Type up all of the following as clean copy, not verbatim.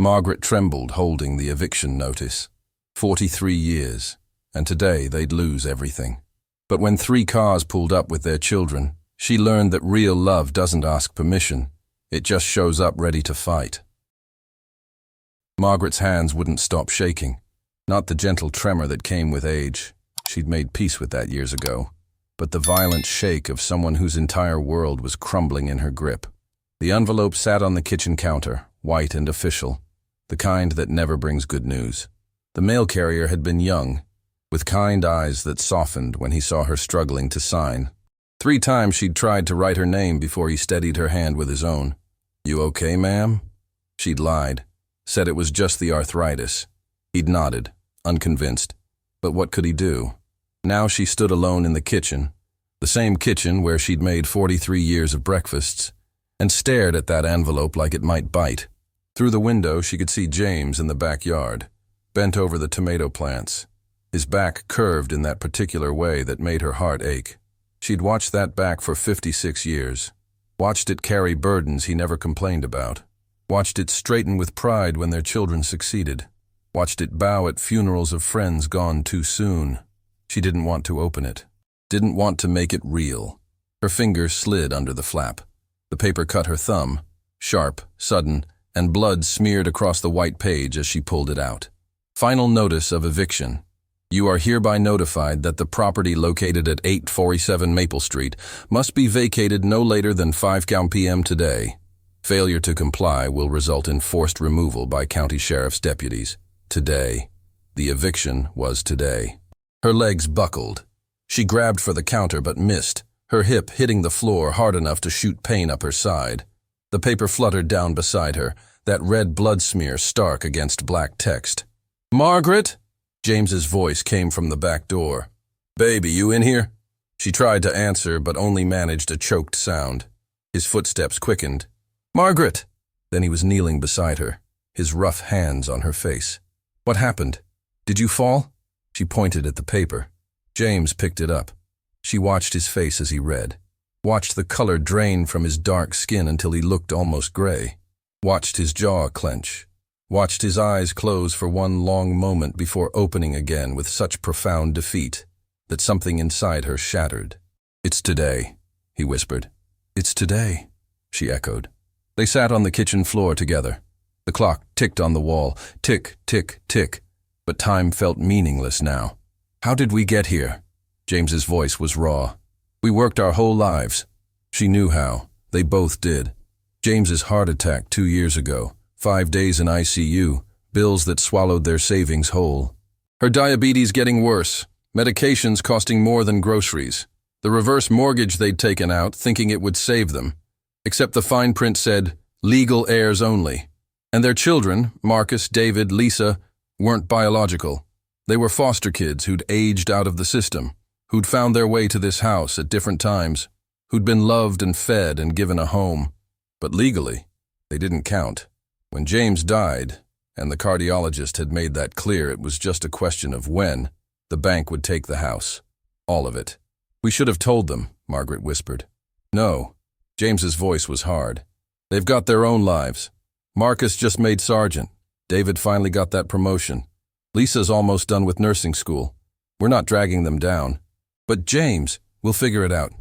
Margaret trembled holding the eviction notice. 43 years, and today they'd lose everything. But when 3 cars pulled up with their children, she learned that real love doesn't ask permission. It just shows up ready to fight. Margaret's hands wouldn't stop shaking. Not the gentle tremor that came with age. She'd made peace with that years ago. But the violent shake of someone whose entire world was crumbling in her grip. The envelope sat on the kitchen counter, white and official, the kind that never brings good news. The mail carrier had been young, with kind eyes that softened when he saw her struggling to sign. 3 times she'd tried to write her name before he steadied her hand with his own. "You okay, ma'am?" She'd lied, said it was just the arthritis. He'd nodded, unconvinced. But what could he do? Now she stood alone in the kitchen, the same kitchen where she'd made 43 years of breakfasts, and stared at that envelope like it might bite. Through the window she could see James in the backyard, bent over the tomato plants, his back curved in that particular way that made her heart ache. She'd watched that back for 56 years, watched it carry burdens he never complained about, watched it straighten with pride when their children succeeded, watched it bow at funerals of friends gone too soon. She didn't want to open it, didn't want to make it real. Her fingers slid under the flap. The paper cut her thumb, sharp, sudden, and blood smeared across the white page as she pulled it out. Final notice of eviction. You are hereby notified that the property located at 847 Maple Street must be vacated no later than 5 p.m. today. Failure to comply will result in forced removal by county sheriff's deputies. Today. The eviction was today. Her legs buckled. She grabbed for the counter but missed, her hip hitting the floor hard enough to shoot pain up her side. The paper fluttered down beside her, that red blood smear stark against black text. "Margaret?" James's voice came from the back door. "Baby, you in here?" She tried to answer but only managed a choked sound. His footsteps quickened. "Margaret!" Then he was kneeling beside her, his rough hands on her face. "What happened? Did you fall?" She pointed at the paper. James picked it up. She watched his face as he read, watched the color drain from his dark skin until he looked almost gray, watched his jaw clench, watched his eyes close for one long moment before opening again with such profound defeat that something inside her shattered. "It's today," he whispered. "It's today," she echoed. They sat on the kitchen floor together. The clock ticked on the wall, tick, tick, tick, but time felt meaningless now. "How did we get here?" James's voice was raw. "We worked our whole lives." She knew how. They both did. James's heart attack 2 years ago, 5 days in ICU, bills that swallowed their savings whole. Her diabetes getting worse, medications costing more than groceries, the reverse mortgage they'd taken out thinking it would save them. Except the fine print said, legal heirs only. And their children, Marcus, David, Lisa, weren't biological. They were foster kids who'd aged out of the system, who'd found their way to this house at different times, who'd been loved and fed and given a home. But legally, they didn't count. When James died, and the cardiologist had made that clear it was just a question of when, the bank would take the house. All of it. "We should have told them," Margaret whispered. "No." James's voice was hard. "They've got their own lives. Marcus just made sergeant. David finally got that promotion. Lisa's almost done with nursing school. We're not dragging them down. But James, we'll figure it out.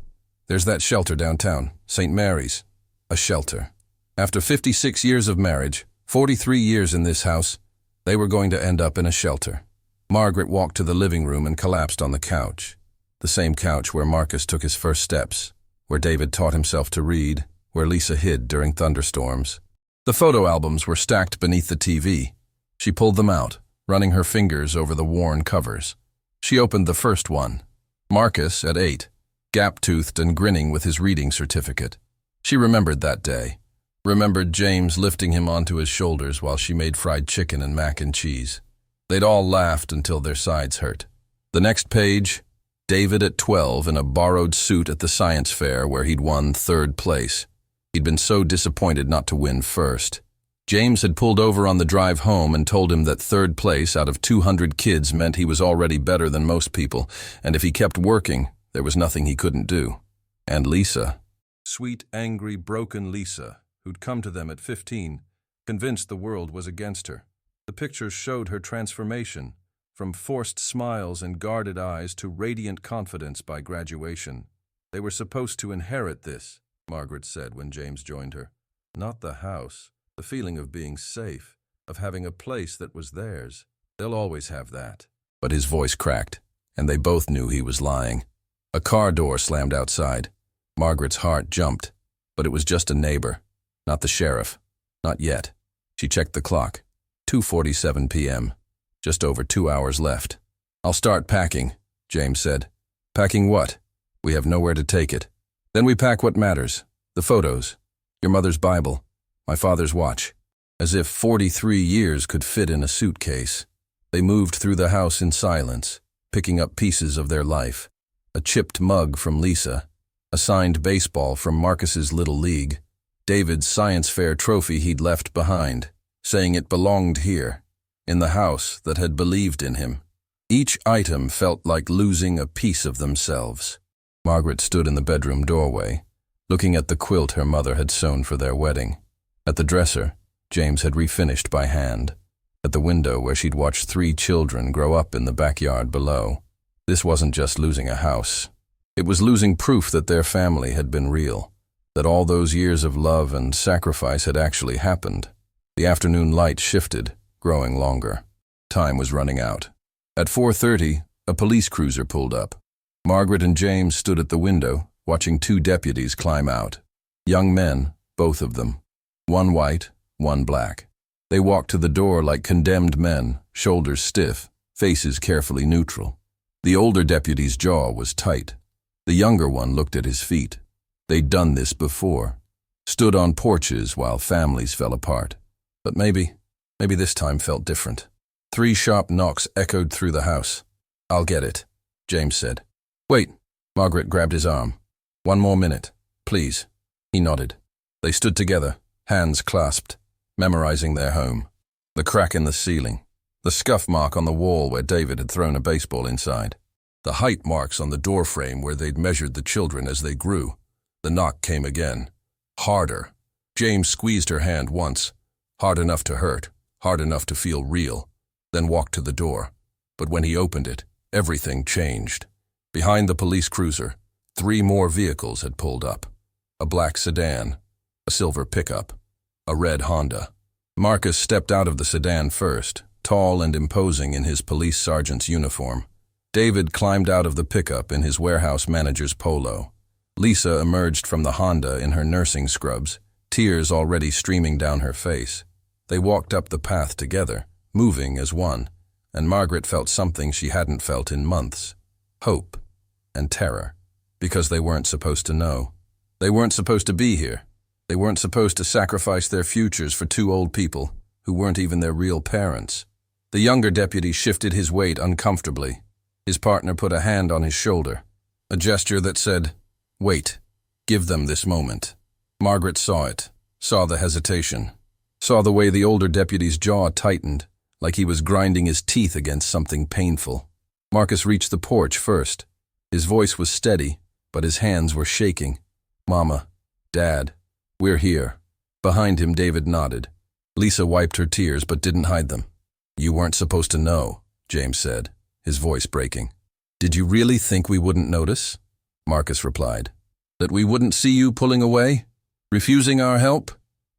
There's that shelter downtown, St. Mary's. A shelter. After 56 years of marriage, 43 years in this house, they were going to end up in a shelter." Margaret walked to the living room and collapsed on the couch. The same couch where Marcus took his first steps, where David taught himself to read, where Lisa hid during thunderstorms. The photo albums were stacked beneath the TV. She pulled them out, running her fingers over the worn covers. She opened the first one. Marcus at 8, gap-toothed and grinning with his reading certificate. She remembered that day. Remembered James lifting him onto his shoulders while she made fried chicken and mac and cheese. They'd all laughed until their sides hurt. The next page, David at 12 in a borrowed suit at the science fair where he'd won 3rd place. He'd been so disappointed not to win first. James had pulled over on the drive home and told him that 3rd place out of 200 kids meant he was already better than most people, and if he kept working, there was nothing he couldn't do. And Lisa. Sweet, angry, broken Lisa, who'd come to them at 15, convinced the world was against her. The pictures showed her transformation, from forced smiles and guarded eyes to radiant confidence by graduation. They were supposed to inherit this, Margaret said when James joined her. Not the house, the feeling of being safe, of having a place that was theirs. They'll always have that. But his voice cracked, and they both knew he was lying. A car door slammed outside. Margaret's heart jumped, but it was just a neighbor, not the sheriff. Not yet. She checked the clock. 2:47 p.m. Just over 2 hours left. "I'll start packing," James said. "Packing what?" "We have nowhere to take it." "Then we pack what matters. The photos. Your mother's Bible. My father's watch." As if 43 years could fit in a suitcase. They moved through the house in silence, picking up pieces of their life. A chipped mug from Lisa, a signed baseball from Marcus's Little League, David's science fair trophy he'd left behind, saying it belonged here, in the house that had believed in him. Each item felt like losing a piece of themselves. Margaret stood in the bedroom doorway, looking at the quilt her mother had sewn for their wedding. At the dresser, James had refinished by hand. At the window where she'd watched 3 children grow up in the backyard below. This wasn't just losing a house. It was losing proof that their family had been real, that all those years of love and sacrifice had actually happened. The afternoon light shifted, growing longer. Time was running out. At 4:30, a police cruiser pulled up. Margaret and James stood at the window, watching 2 deputies climb out. Young men, both of them. One white, one black. They walked to the door like condemned men, shoulders stiff, faces carefully neutral. The older deputy's jaw was tight. The younger one looked at his feet. They'd done this before. Stood on porches while families fell apart. But maybe this time felt different. 3 sharp knocks echoed through the house. "I'll get it," James said. "Wait." Margaret grabbed his arm. "One more minute, please." He nodded. They stood together, hands clasped, memorizing their home. The crack in the ceiling, the scuff mark on the wall where David had thrown a baseball inside, the height marks on the doorframe where they'd measured the children as they grew. The knock came again. Harder. James squeezed her hand once, hard enough to hurt, hard enough to feel real, then walked to the door. But when he opened it, everything changed. Behind the police cruiser, 3 more vehicles had pulled up. A black sedan, a silver pickup, a red Honda. Marcus stepped out of the sedan first, tall and imposing in his police sergeant's uniform. David climbed out of the pickup in his warehouse manager's polo. Lisa emerged from the Honda in her nursing scrubs, tears already streaming down her face. They walked up the path together, moving as one, and Margaret felt something she hadn't felt in months. Hope and terror, because they weren't supposed to know. They weren't supposed to be here. They weren't supposed to sacrifice their futures for 2 old people who weren't even their real parents. The younger deputy shifted his weight uncomfortably. His partner put a hand on his shoulder, a gesture that said, "Wait, give them this moment." Margaret saw it, saw the hesitation, saw the way the older deputy's jaw tightened, like he was grinding his teeth against something painful. Marcus reached the porch first. His voice was steady, but his hands were shaking. "Mama, Dad, we're here." Behind him, David nodded. Lisa wiped her tears but didn't hide them. "You weren't supposed to know," James said, his voice breaking. "Did you really think we wouldn't notice?" Marcus replied. "That we wouldn't see you pulling away? Refusing our help?"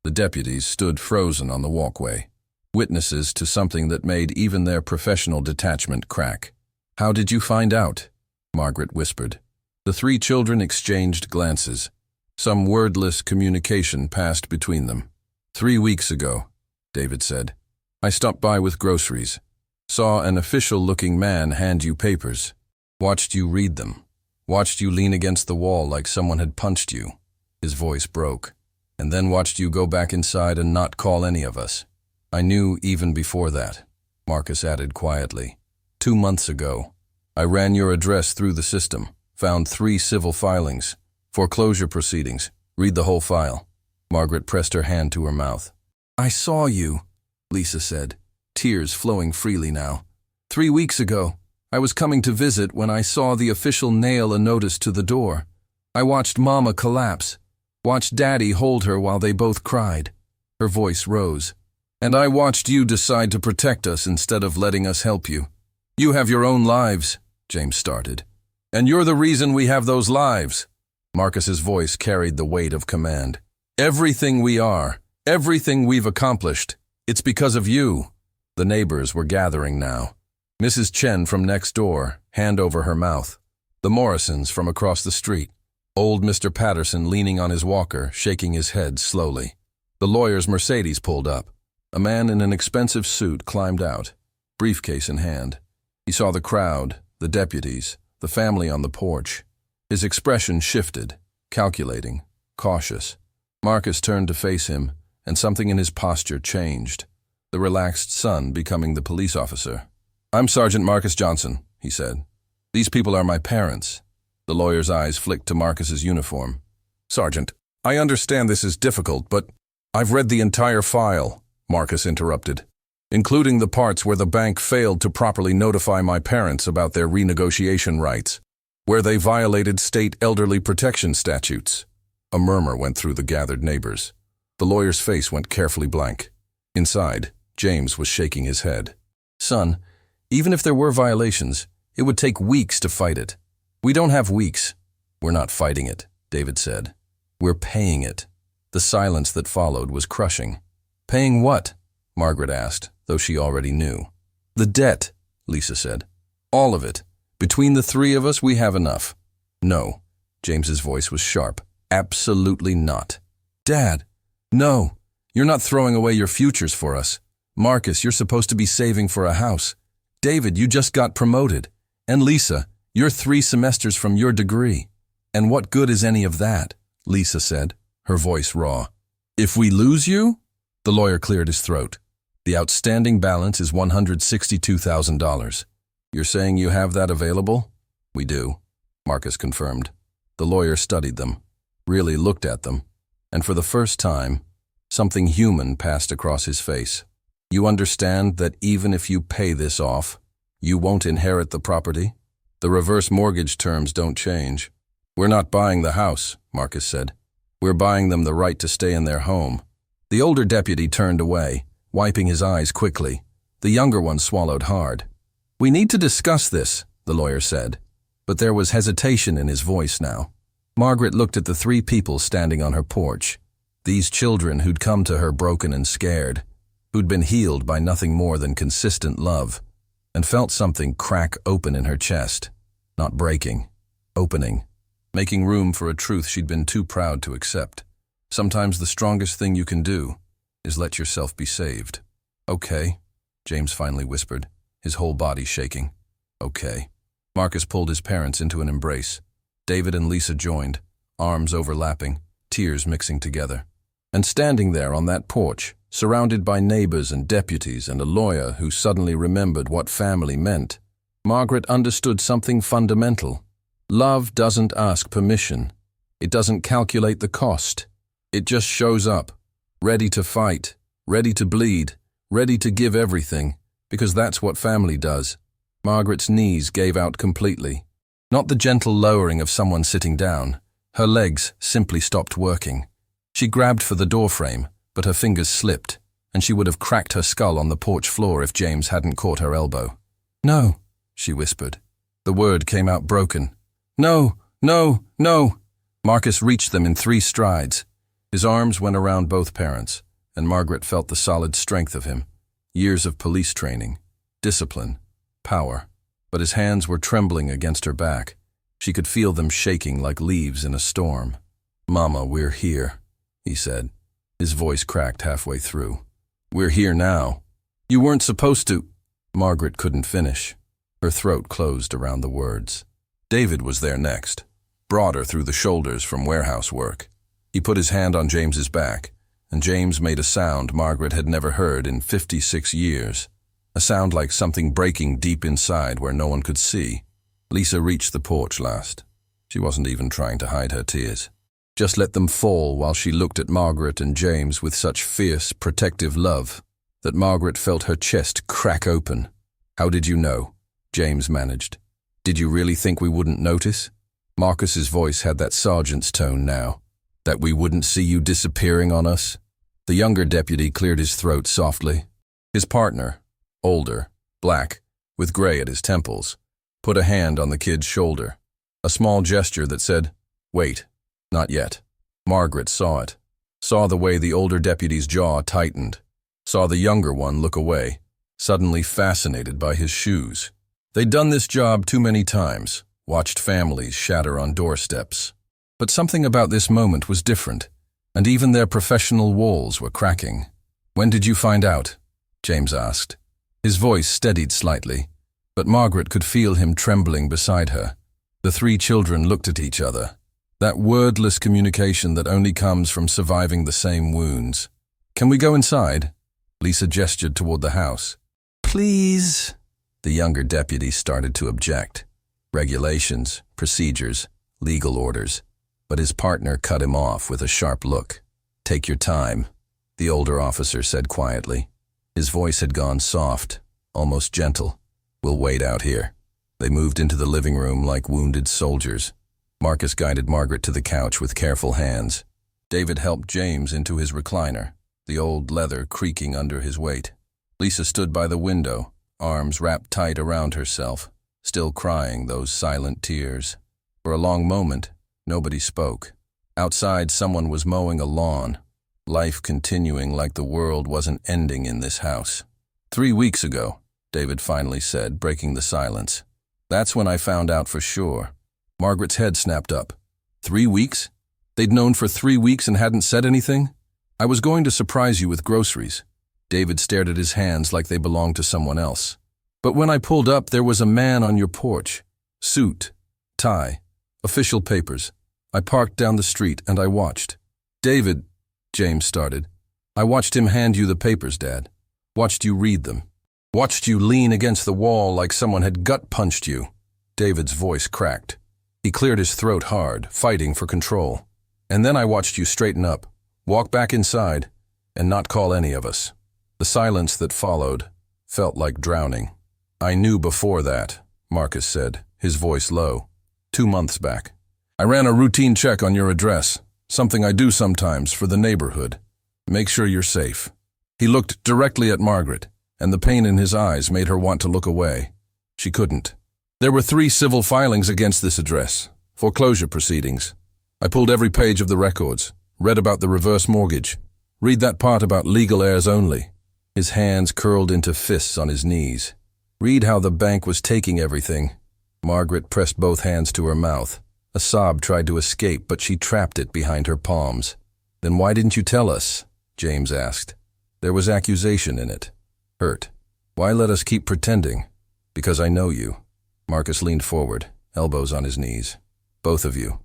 The deputies stood frozen on the walkway, witnesses to something that made even their professional detachment crack. "How did you find out?" Margaret whispered. The 3 children exchanged glances. Some wordless communication passed between them. 3 weeks ago, David said. "I stopped by with groceries. Saw an official-looking man hand you papers. Watched you read them. Watched you lean against the wall like someone had punched you." His voice broke. "And then watched you go back inside and not call any of us. I knew even before that," Marcus added quietly. 2 months ago, I ran your address through the system, found 3 civil filings, foreclosure proceedings, read the whole file." Margaret pressed her hand to her mouth. "I saw you," Lisa said, tears flowing freely now. 3 weeks ago, I was coming to visit when I saw the official nail a notice to the door. I watched Mama collapse, watched Daddy hold her while they both cried." Her voice rose, And I watched you decide to protect us instead of letting us help you. You have your own lives, James started. And you're the reason we have those lives. Marcus's voice carried the weight of command. Everything we are, everything we've accomplished, it's because of you. The neighbors were gathering now. Mrs. Chen from next door, hand over her mouth. The Morrisons from across the street. Old Mr. Patterson leaning on his walker, shaking his head slowly. The lawyer's Mercedes pulled up. A man in an expensive suit climbed out, briefcase in hand. He saw the crowd, the deputies, the family on the porch. His expression shifted, calculating, cautious. Marcus turned to face him, and something in his posture changed. The relaxed son becoming the police officer. "I'm Sergeant Marcus Johnson," he said. "These people are my parents." The lawyer's eyes flicked to Marcus's uniform. "Sergeant, I understand this is difficult, but I've read the entire file," Marcus interrupted, "including the parts where the bank failed to properly notify my parents about their renegotiation rights, where they violated state elderly protection statutes." A murmur went through the gathered neighbors. The lawyer's face went carefully blank. Inside, James was shaking his head. "Son, even if there were violations, it would take weeks to fight it. We don't have weeks." "We're not fighting it," David said. "We're paying it." The silence that followed was crushing. "Paying what?" Margaret asked, though she already knew. "The debt," Lisa said. "All of it. Between the three of us, we have enough." "No." James's voice was sharp. "Absolutely not." "Dad, no. You're not throwing away your futures for us. Marcus, you're supposed to be saving for a house. David, you just got promoted. And Lisa, you're 3 semesters from your degree. And what good is any of that?" Lisa said, her voice raw. "If we lose you?" The lawyer cleared his throat. "The outstanding balance is $162,000. You're saying you have that available?" "We do," Marcus confirmed. The lawyer studied them, really looked at them, and for the first time, something human passed across his face. "You understand that even if you pay this off, you won't inherit the property? The reverse mortgage terms don't change." "We're not buying the house," Marcus said. "We're buying them the right to stay in their home." The older deputy turned away, wiping his eyes quickly. The younger one swallowed hard. "We need to discuss this," the lawyer said, but there was hesitation in his voice now. Margaret looked at the 3 people standing on her porch, these children who'd come to her broken and scared, who'd been healed by nothing more than consistent love, and felt something crack open in her chest, not breaking, opening, making room for a truth she'd been too proud to accept. Sometimes the strongest thing you can do is let yourself be saved. "Okay," James finally whispered, his whole body shaking. "Okay." Marcus pulled his parents into an embrace. David and Lisa joined, arms overlapping, tears mixing together. And standing there on that porch, surrounded by neighbors and deputies and a lawyer who suddenly remembered what family meant, Margaret understood something fundamental. Love doesn't ask permission. It doesn't calculate the cost. It just shows up, ready to fight, ready to bleed, ready to give everything, because that's what family does. Margaret's knees gave out completely. Not the gentle lowering of someone sitting down. Her legs simply stopped working. She grabbed for the doorframe, but her fingers slipped, and she would have cracked her skull on the porch floor if James hadn't caught her elbow. "No," she whispered. The word came out broken. "No, no, no." Marcus reached them in 3 strides. His arms went around both parents, and Margaret felt the solid strength of him. Years of police training, discipline, power. But his hands were trembling against her back. She could feel them shaking like leaves in a storm. "Mama, we're here," he said. His voice cracked halfway through. "We're here now." "You weren't supposed to." Margaret couldn't finish. Her throat closed around the words. David was there next, broader through the shoulders from warehouse work. He put his hand on James's back, and James made a sound Margaret had never heard in 56 years. A sound like something breaking deep inside where no one could see. Lisa reached the porch last. She wasn't even trying to hide her tears. Just let them fall while she looked at Margaret and James with such fierce, protective love that Margaret felt her chest crack open. "How did you know?" James managed. "Did you really think we wouldn't notice?" Marcus's voice had that sergeant's tone now. "That we wouldn't see you disappearing on us?" The younger deputy cleared his throat softly. His partner, older, black, with gray at his temples, put a hand on the kid's shoulder. A small gesture that said, "Wait, not yet." Margaret saw it. Saw the way the older deputy's jaw tightened. Saw the younger one look away, suddenly fascinated by his shoes. They'd done this job too many times, watched families shatter on doorsteps. But something about this moment was different, and even their professional walls were cracking. "When did you find out?" James asked. His voice steadied slightly, but Margaret could feel him trembling beside her. The three children looked at each other. That wordless communication that only comes from surviving the same wounds. "Can we go inside?" Lisa gestured toward the house. "Please." The younger deputy started to object. Regulations, procedures, legal orders. But his partner cut him off with a sharp look. "Take your time," the older officer said quietly. His voice had gone soft, almost gentle. "We'll wait out here." They moved into the living room like wounded soldiers. Marcus guided Margaret to the couch with careful hands. David helped James into his recliner, the old leather creaking under his weight. Lisa stood by the window, arms wrapped tight around herself, still crying those silent tears. For a long moment, nobody spoke. Outside, someone was mowing a lawn, life continuing like the world wasn't ending in this house. 3 weeks ago, David finally said, breaking the silence. "That's when I found out for sure." Margaret's head snapped up. 3 weeks? They'd known for 3 weeks and hadn't said anything? "I was going to surprise you with groceries." David stared at his hands like they belonged to someone else. "But when I pulled up, there was a man on your porch. Suit, tie, official papers. I parked down the street and I watched." "David," James started. "I watched him hand you the papers, Dad. Watched you read them. Watched you lean against the wall like someone had gut-punched you." David's voice cracked. He cleared his throat hard, fighting for control. "And then I watched you straighten up, walk back inside, and not call any of us." The silence that followed felt like drowning. "I knew before that," Marcus said, his voice low. 2 months back. "I ran a routine check on your address, something I do sometimes for the neighborhood. Make sure you're safe." He looked directly at Margaret, and the pain in his eyes made her want to look away. She couldn't. "There were 3 civil filings against this address, foreclosure proceedings. I pulled every page of the records, read about the reverse mortgage. Read that part about legal heirs only." His hands curled into fists on his knees. "Read how the bank was taking everything." Margaret pressed both hands to her mouth. A sob tried to escape, but she trapped it behind her palms. "Then why didn't you tell us?" James asked. "There was accusation in it. Hurt. Why let us keep pretending?" "Because I know you." Marcus leaned forward, elbows on his knees. "Both of you.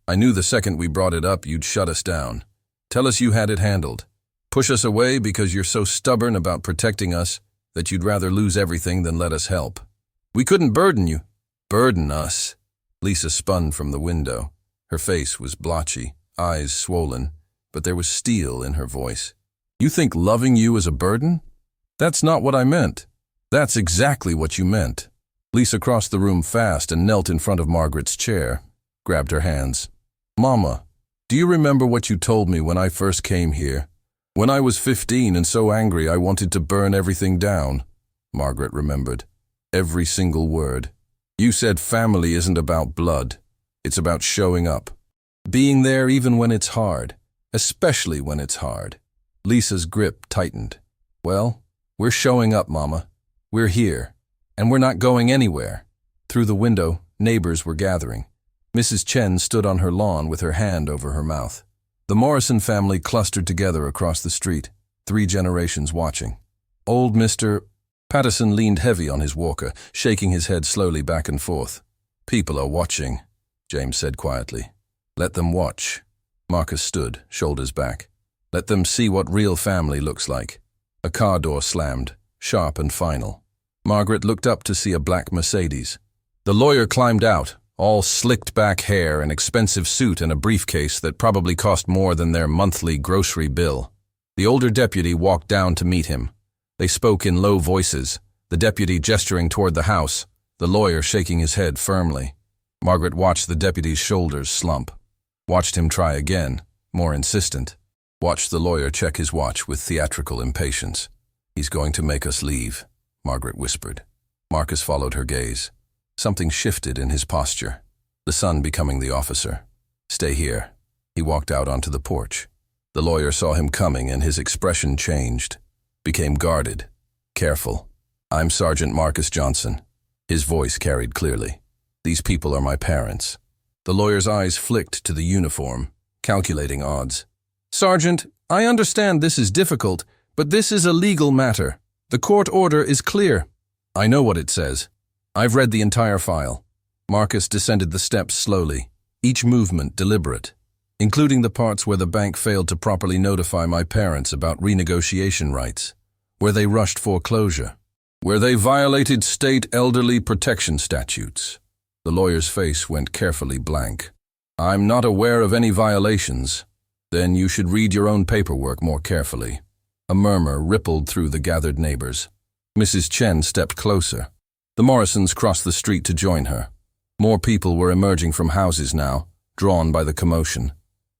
I knew the second we brought it up you'd shut us down. Tell us you had it handled. Push us away because you're so stubborn about protecting us that you'd rather lose everything than let us help. We couldn't burden you." "Burden us?" Lisa spun from the window. Her face was blotchy, eyes swollen, but there was steel in her voice. "You think loving you is a burden? That's not what I meant." "That's exactly what you meant." Lisa crossed the room fast and knelt in front of Margaret's chair, grabbed her hands. "Mama, do you remember what you told me when I first came here? When I was 15 and so angry I wanted to burn everything down." Margaret remembered. Every single word. "You said family isn't about blood. It's about showing up. Being there even when it's hard, especially when it's hard." Lisa's grip tightened. "Well, we're showing up, Mama. We're here. And we're not going anywhere." Through the window, neighbors were gathering. Mrs. Chen stood on her lawn with her hand over her mouth. The Morrison family clustered together across the street, 3 generations watching. Old Mr. Patterson leaned heavy on his walker, shaking his head slowly back and forth. "People are watching," James said quietly. "Let them watch." Marcus stood, shoulders back. "Let them see what real family looks like." A car door slammed, sharp and final. Margaret looked up to see a black Mercedes. The lawyer climbed out, all slicked back hair, an expensive suit, and a briefcase that probably cost more than their monthly grocery bill. The older deputy walked down to meet him. They spoke in low voices, the deputy gesturing toward the house, the lawyer shaking his head firmly. Margaret watched the deputy's shoulders slump, watched him try again, more insistent. Watched the lawyer check his watch with theatrical impatience. "He's going to make us leave," Margaret whispered. Marcus followed her gaze. Something shifted in his posture, the son becoming the officer. "Stay here." He walked out onto the porch. The lawyer saw him coming and his expression changed, became guarded, careful. "I'm Sergeant Marcus Johnson." His voice carried clearly. "These people are my parents." The lawyer's eyes flicked to the uniform, calculating odds. "Sergeant, I understand this is difficult, but this is a legal matter. The court order is clear." "I know what it says. I've read the entire file." Marcus descended the steps slowly, each movement deliberate, including the parts where the bank failed to properly notify my parents about renegotiation rights, where they rushed foreclosure, where they violated state elderly protection statutes. The lawyer's face went carefully blank. "I'm not aware of any violations." "Then you should read your own paperwork more carefully." A murmur rippled through the gathered neighbors. Mrs. Chen stepped closer. The Morrisons crossed the street to join her. More people were emerging from houses now, drawn by the commotion.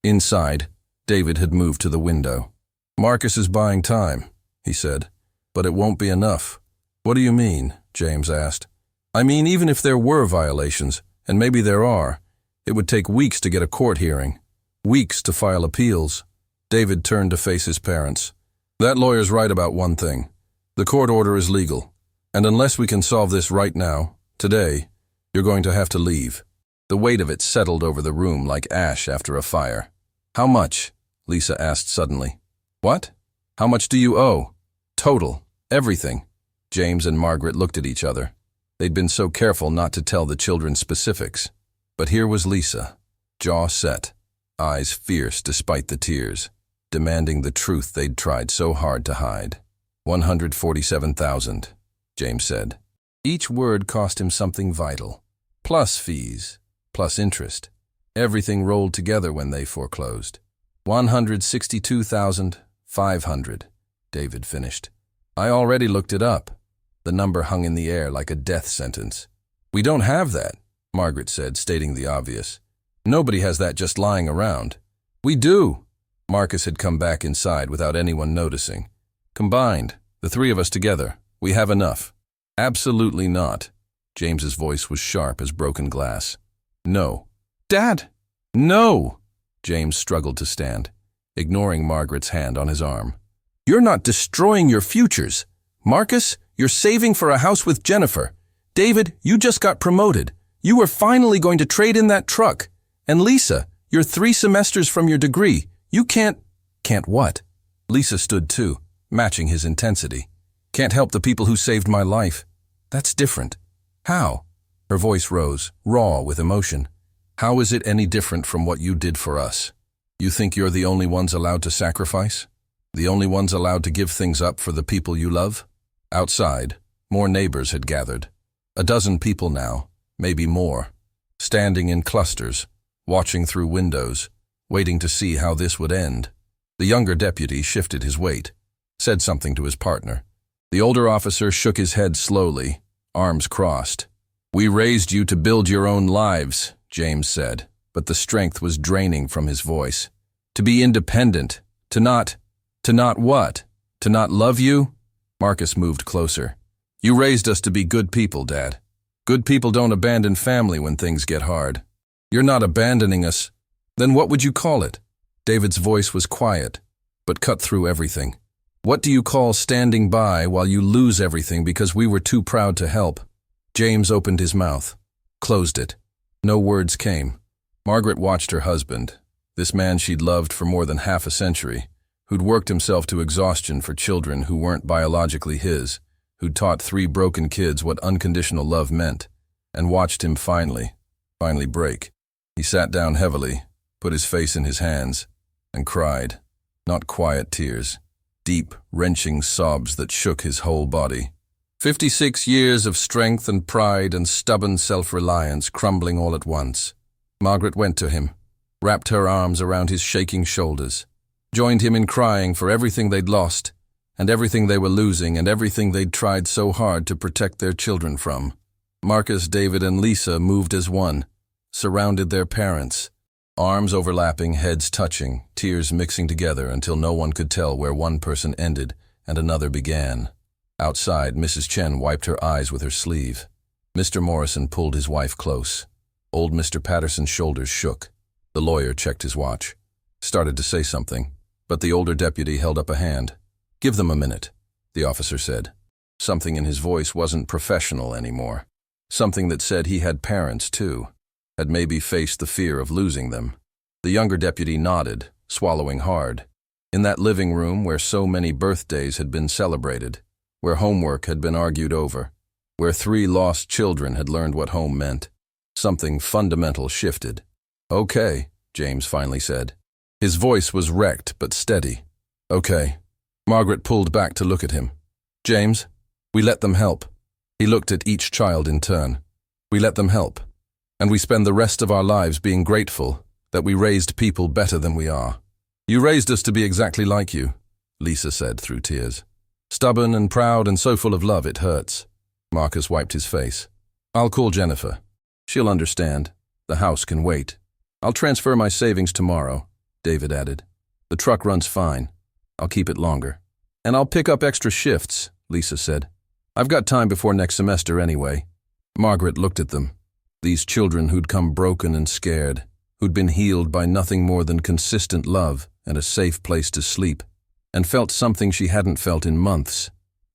Inside, David had moved to the window. "Marcus is buying time," he said, "but it won't be enough." "What do you mean?" James asked. "I mean, even if there were violations, and maybe there are, it would take weeks to get a court hearing, weeks to file appeals." David turned to face his parents. "That lawyer's right about one thing. The court order is legal, and unless we can solve this right now, today, you're going to have to leave." The weight of it settled over the room like ash after a fire. "How much?" Lisa asked suddenly. "What? How much do you owe?" "Total. Everything." James and Margaret looked at each other. They'd been so careful not to tell the children specifics. But here was Lisa, jaw set, eyes fierce despite the tears, demanding the truth they'd tried so hard to hide. 147,000, James said. Each word cost him something vital. Plus fees, plus interest. Everything rolled together when they foreclosed. 162,500, David finished. "I already looked it up." The number hung in the air like a death sentence. "We don't have that," Margaret said, stating the obvious. "Nobody has that just lying around." "We do." Marcus had come back inside without anyone noticing. "Combined, the three of us together, we have enough." "Absolutely not." James's voice was sharp as broken glass. "No." "Dad!" "No!" James struggled to stand, ignoring Margaret's hand on his arm. "You're not destroying your futures. Marcus, you're saving for a house with Jennifer. David, you just got promoted. You were finally going to trade in that truck. And Lisa, you're 3 semesters from your degree. You can't..." "Can't what?" Lisa stood too, matching his intensity. "Can't help the people who saved my life. That's different." "How?" Her voice rose, raw with emotion. "How is it any different from what you did for us? You think you're the only ones allowed to sacrifice? The only ones allowed to give things up for the people you love?" Outside, more neighbors had gathered. 12 people now, maybe more, standing in clusters, watching through windows, waiting to see how this would end. The younger deputy shifted his weight, said something to his partner. The older officer shook his head slowly, arms crossed. "We raised you to build your own lives," James said, but the strength was draining from his voice. "To be independent, to not what? To not love you?" Marcus moved closer. "You raised us to be good people, Dad. Good people don't abandon family when things get hard. You're not abandoning us. Then what would you call it?" David's voice was quiet, but cut through everything. "What do you call standing by while you lose everything because we were too proud to help?" James opened his mouth, closed it. No words came. Margaret watched her husband, this man she'd loved for more than half a century, who'd worked himself to exhaustion for children who weren't biologically his, who'd taught 3 broken kids what unconditional love meant, and watched him finally break. He sat down heavily, put his face in his hands, and cried. Not quiet tears, deep, wrenching sobs that shook his whole body. 56 years of strength and pride and stubborn self-reliance crumbling all at once. Margaret went to him, wrapped her arms around his shaking shoulders, joined him in crying for everything they'd lost, and everything they were losing, and everything they'd tried so hard to protect their children from. Marcus, David, and Lisa moved as one, surrounded their parents, Arms overlapping, heads touching, tears mixing together until no one could tell where one person ended and another began. Outside, Mrs. Chen wiped her eyes with her sleeve. Mr. Morrison pulled his wife close. Old Mr. Patterson's shoulders shook. The lawyer checked his watch. Started to say something, but the older deputy held up a hand. "Give them a minute," the officer said. Something in his voice wasn't professional anymore. Something that said he had parents, too. Had maybe faced the fear of losing them. The younger deputy nodded, swallowing hard. In that living room where so many birthdays had been celebrated, where homework had been argued over, where 3 lost children had learned what home meant, something fundamental shifted. "Okay," James finally said. His voice was wrecked but steady. "Okay." Margaret pulled back to look at him. "James, we let them help." He looked at each child in turn. "We let them help. And we spend the rest of our lives being grateful that we raised people better than we are." "You raised us to be exactly like you," Lisa said through tears. "Stubborn and proud and so full of love it hurts." Marcus wiped his face. "I'll call Jennifer. She'll understand. The house can wait. I'll transfer my savings tomorrow," David added. "The truck runs fine. I'll keep it longer. And I'll pick up extra shifts," Lisa said. "I've got time before next semester anyway." Margaret looked at them. These children who'd come broken and scared, who'd been healed by nothing more than consistent love and a safe place to sleep, and felt something she hadn't felt in months.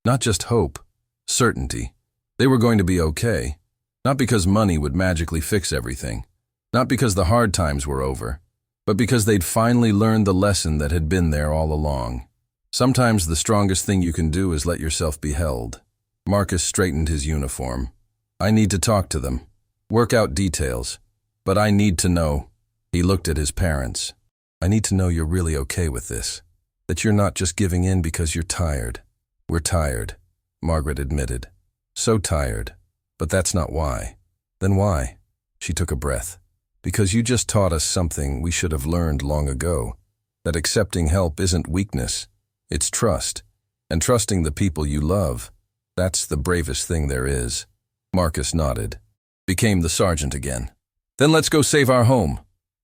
Not just hope, certainty. They were going to be okay. Not because money would magically fix everything. Not because the hard times were over, but because they'd finally learned the lesson that had been there all along. Sometimes the strongest thing you can do is let yourself be held. Marcus straightened his uniform. "I need to talk to them. Work out details. But I need to know." He looked at his parents. "I need to know you're really okay with this. That you're not just giving in because you're tired." "We're tired," Margaret admitted. "So tired. But that's not why." "Then why?" She took a breath. "Because you just taught us something we should have learned long ago. That accepting help isn't weakness. It's trust. And trusting the people you love. That's the bravest thing there is." Marcus nodded. Became the sergeant again. "Then let's go save our home."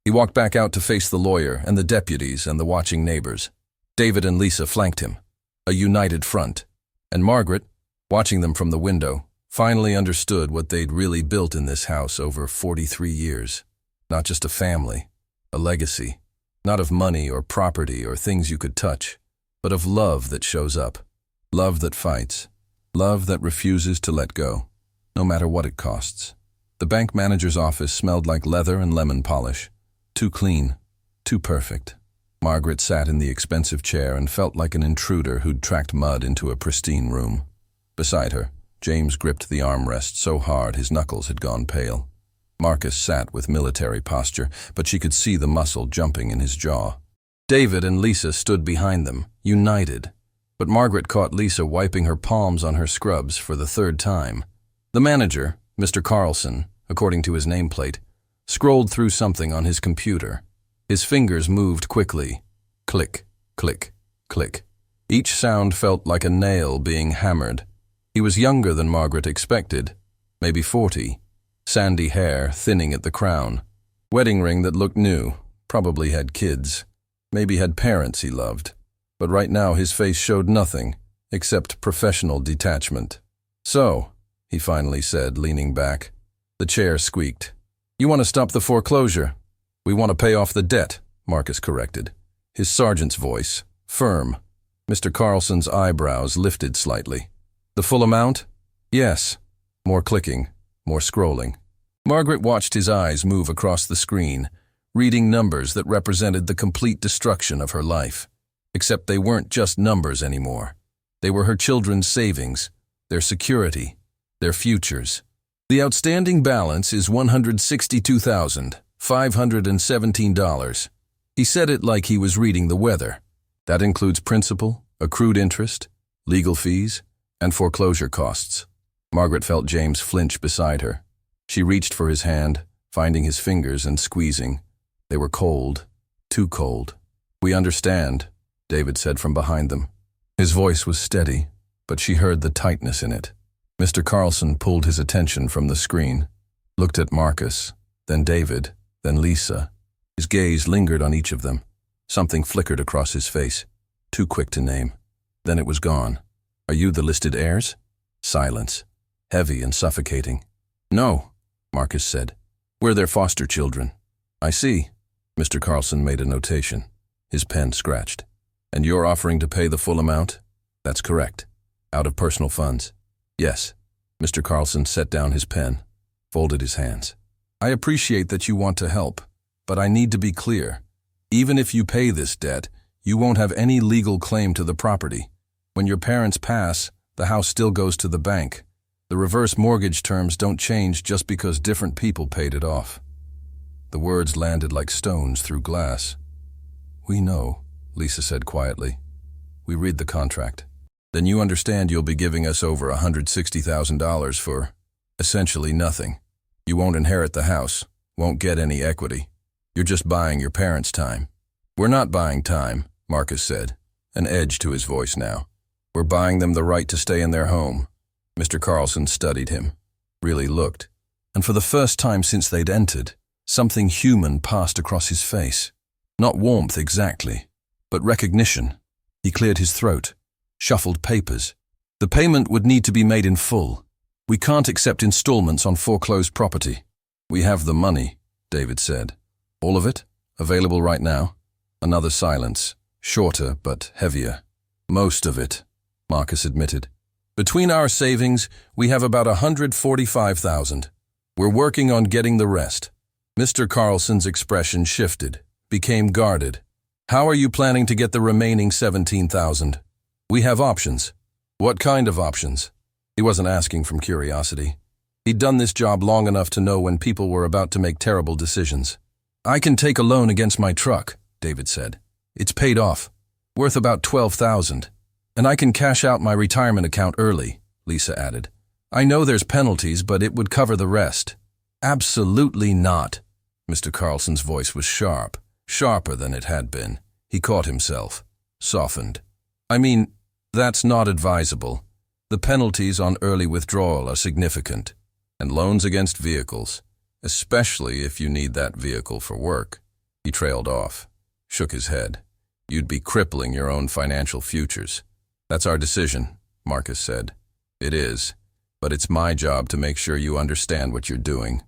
He walked back out to face the lawyer and the deputies and the watching neighbors. David and Lisa flanked him. A united front. And Margaret, watching them from the window, finally understood what they'd really built in this house over 43 years. Not just a family, a legacy. Not of money or property or things you could touch, but of love that shows up. Love that fights. Love that refuses to let go, no matter what it costs. The bank manager's office smelled like leather and lemon polish. Too clean, too perfect. Margaret sat in the expensive chair and felt like an intruder who'd tracked mud into a pristine room. Beside her, James gripped the armrest so hard his knuckles had gone pale. Marcus sat with military posture, but she could see the muscle jumping in his jaw. David and Lisa stood behind them, united. But Margaret caught Lisa wiping her palms on her scrubs for the 3rd time. The manager, Mr. Carlson, according to his nameplate, scrolled through something on his computer. His fingers moved quickly. Click, click, click. Each sound felt like a nail being hammered. He was younger than Margaret expected, maybe 40. Sandy hair thinning at the crown. Wedding ring that looked new, probably had kids. Maybe had parents he loved. But right now his face showed nothing, except professional detachment. "So," he finally said, leaning back. The chair squeaked. "You want to stop the foreclosure?" "We want to pay off the debt," Marcus corrected. His sergeant's voice, firm. Mr. Carlson's eyebrows lifted slightly. "The full amount?" "Yes." More clicking, more scrolling. Margaret watched his eyes move across the screen, reading numbers that represented the complete destruction of her life. Except they weren't just numbers anymore. They were her children's savings, their security, their futures. "The outstanding balance is $162,517. He said it like he was reading the weather. "That includes principal, accrued interest, legal fees, and foreclosure costs." Margaret felt James flinch beside her. She reached for his hand, finding his fingers and squeezing. They were cold, too cold. "We understand," David said from behind them. His voice was steady, but she heard the tightness in it. Mr. Carlson pulled his attention from the screen, looked at Marcus, then David, then Lisa. His gaze lingered on each of them. Something flickered across his face, too quick to name. Then it was gone. Are you the listed heirs? Silence, heavy and suffocating. No, Marcus said. We're their foster children. I see. Mr. Carlson made a notation. His pen scratched. And you're offering to pay the full amount? That's correct. Out of personal funds. Yes. Mr. Carlson set down his pen, folded his hands. I appreciate that you want to help, but I need to be clear. Even if you pay this debt, you won't have any legal claim to the property. When your parents pass, the house still goes to the bank. The reverse mortgage terms don't change just because different people paid it off. The words landed like stones through glass. We know, Lisa said quietly. We read the contract. Then you understand you'll be giving us over $160,000 for, essentially, nothing. You won't inherit the house, won't get any equity. You're just buying your parents' time. We're not buying time, Marcus said, an edge to his voice now. We're buying them the right to stay in their home. Mr. Carlson studied him, really looked, and for the first time since they'd entered, something human passed across his face. Not warmth exactly, but recognition. He cleared his throat, shuffled papers. The payment would need to be made in full. We can't accept installments on foreclosed property. We have the money, David said. All of it? Available right now? Another silence, shorter but heavier. Most of it, Marcus admitted. Between our savings, we have about $145,000. We're working on getting the rest. Mr. Carlson's expression shifted, became guarded. How are you planning to get the remaining $17,000? We have options. What kind of options? He wasn't asking from curiosity. He'd done this job long enough to know when people were about to make terrible decisions. I can take a loan against my truck, David said. It's paid off, worth about $12,000. And I can cash out my retirement account early, Lisa added. I know there's penalties, but it would cover the rest. Absolutely not. Mr. Carlson's voice was sharp, sharper than it had been. He caught himself, softened. I mean, that's not advisable. The penalties on early withdrawal are significant, and loans against vehicles, especially if you need that vehicle for work. He trailed off, shook his head. You'd be crippling your own financial futures. That's our decision, Marcus said. It is, but it's my job to make sure you understand what you're doing.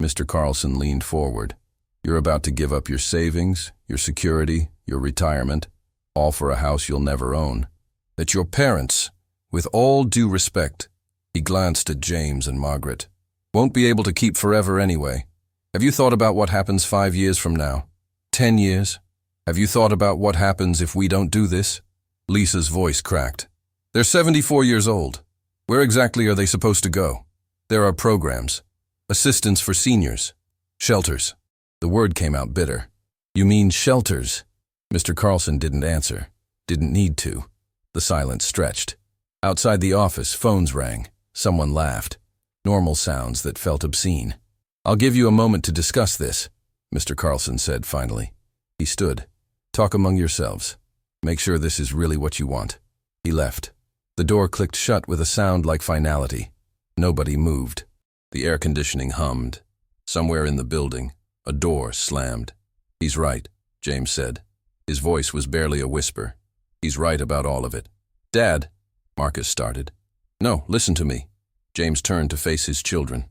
Mr. Carlson leaned forward. You're about to give up your savings, your security, your retirement, all for a house you'll never own. That your parents, with all due respect, he glanced at James and Margaret, won't be able to keep forever anyway. Have you thought about what happens 5 years from now? 10 years? Have you thought about what happens if we don't do this? Lisa's voice cracked. They're 74 years old. Where exactly are they supposed to go? There are programs. Assistance for seniors. Shelters. The word came out bitter. You mean shelters? Mr. Carlson didn't answer. Didn't need to. The silence stretched. Outside the office, phones rang. Someone laughed. Normal sounds that felt obscene. I'll give you a moment to discuss this, Mr. Carlson said finally. He stood. Talk among yourselves. Make sure this is really what you want. He left. The door clicked shut with a sound like finality. Nobody moved. The air conditioning hummed. Somewhere in the building, a door slammed. He's right, James said. His voice was barely a whisper. He's right about all of it. Dad, Marcus started. No, listen to me. James turned to face his children.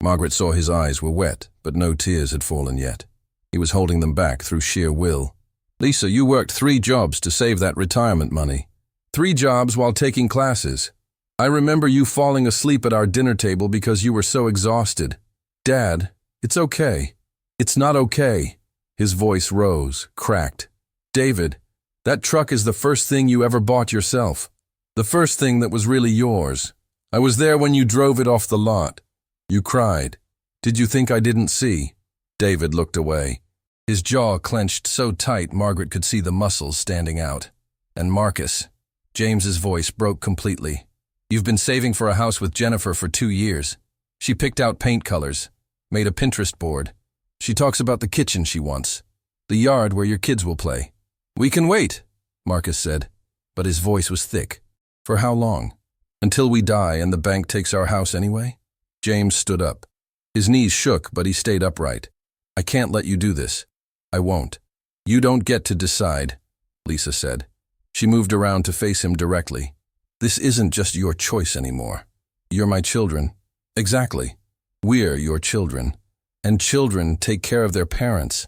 Margaret saw his eyes were wet, but no tears had fallen yet. He was holding them back through sheer will. Lisa, you worked 3 jobs to save that retirement money. 3 jobs while taking classes. I remember you falling asleep at our dinner table because you were so exhausted. Dad, it's okay. It's not okay. His voice rose, cracked. David, that truck is the first thing you ever bought yourself. The first thing that was really yours. I was there when you drove it off the lot. You cried. Did you think I didn't see? David looked away. His jaw clenched so tight Margaret could see the muscles standing out. And Marcus. James's voice broke completely. You've been saving for a house with Jennifer for 2 years. She picked out paint colors, made a Pinterest board. She talks about the kitchen she wants, the yard where your kids will play. We can wait, Marcus said, but his voice was thick. For how long? Until we die and the bank takes our house anyway? James stood up. His knees shook, but he stayed upright. I can't let you do this. I won't. You don't get to decide, Lisa said. She moved around to face him directly. This isn't just your choice anymore. You're my children. Exactly. We're your children. And children take care of their parents.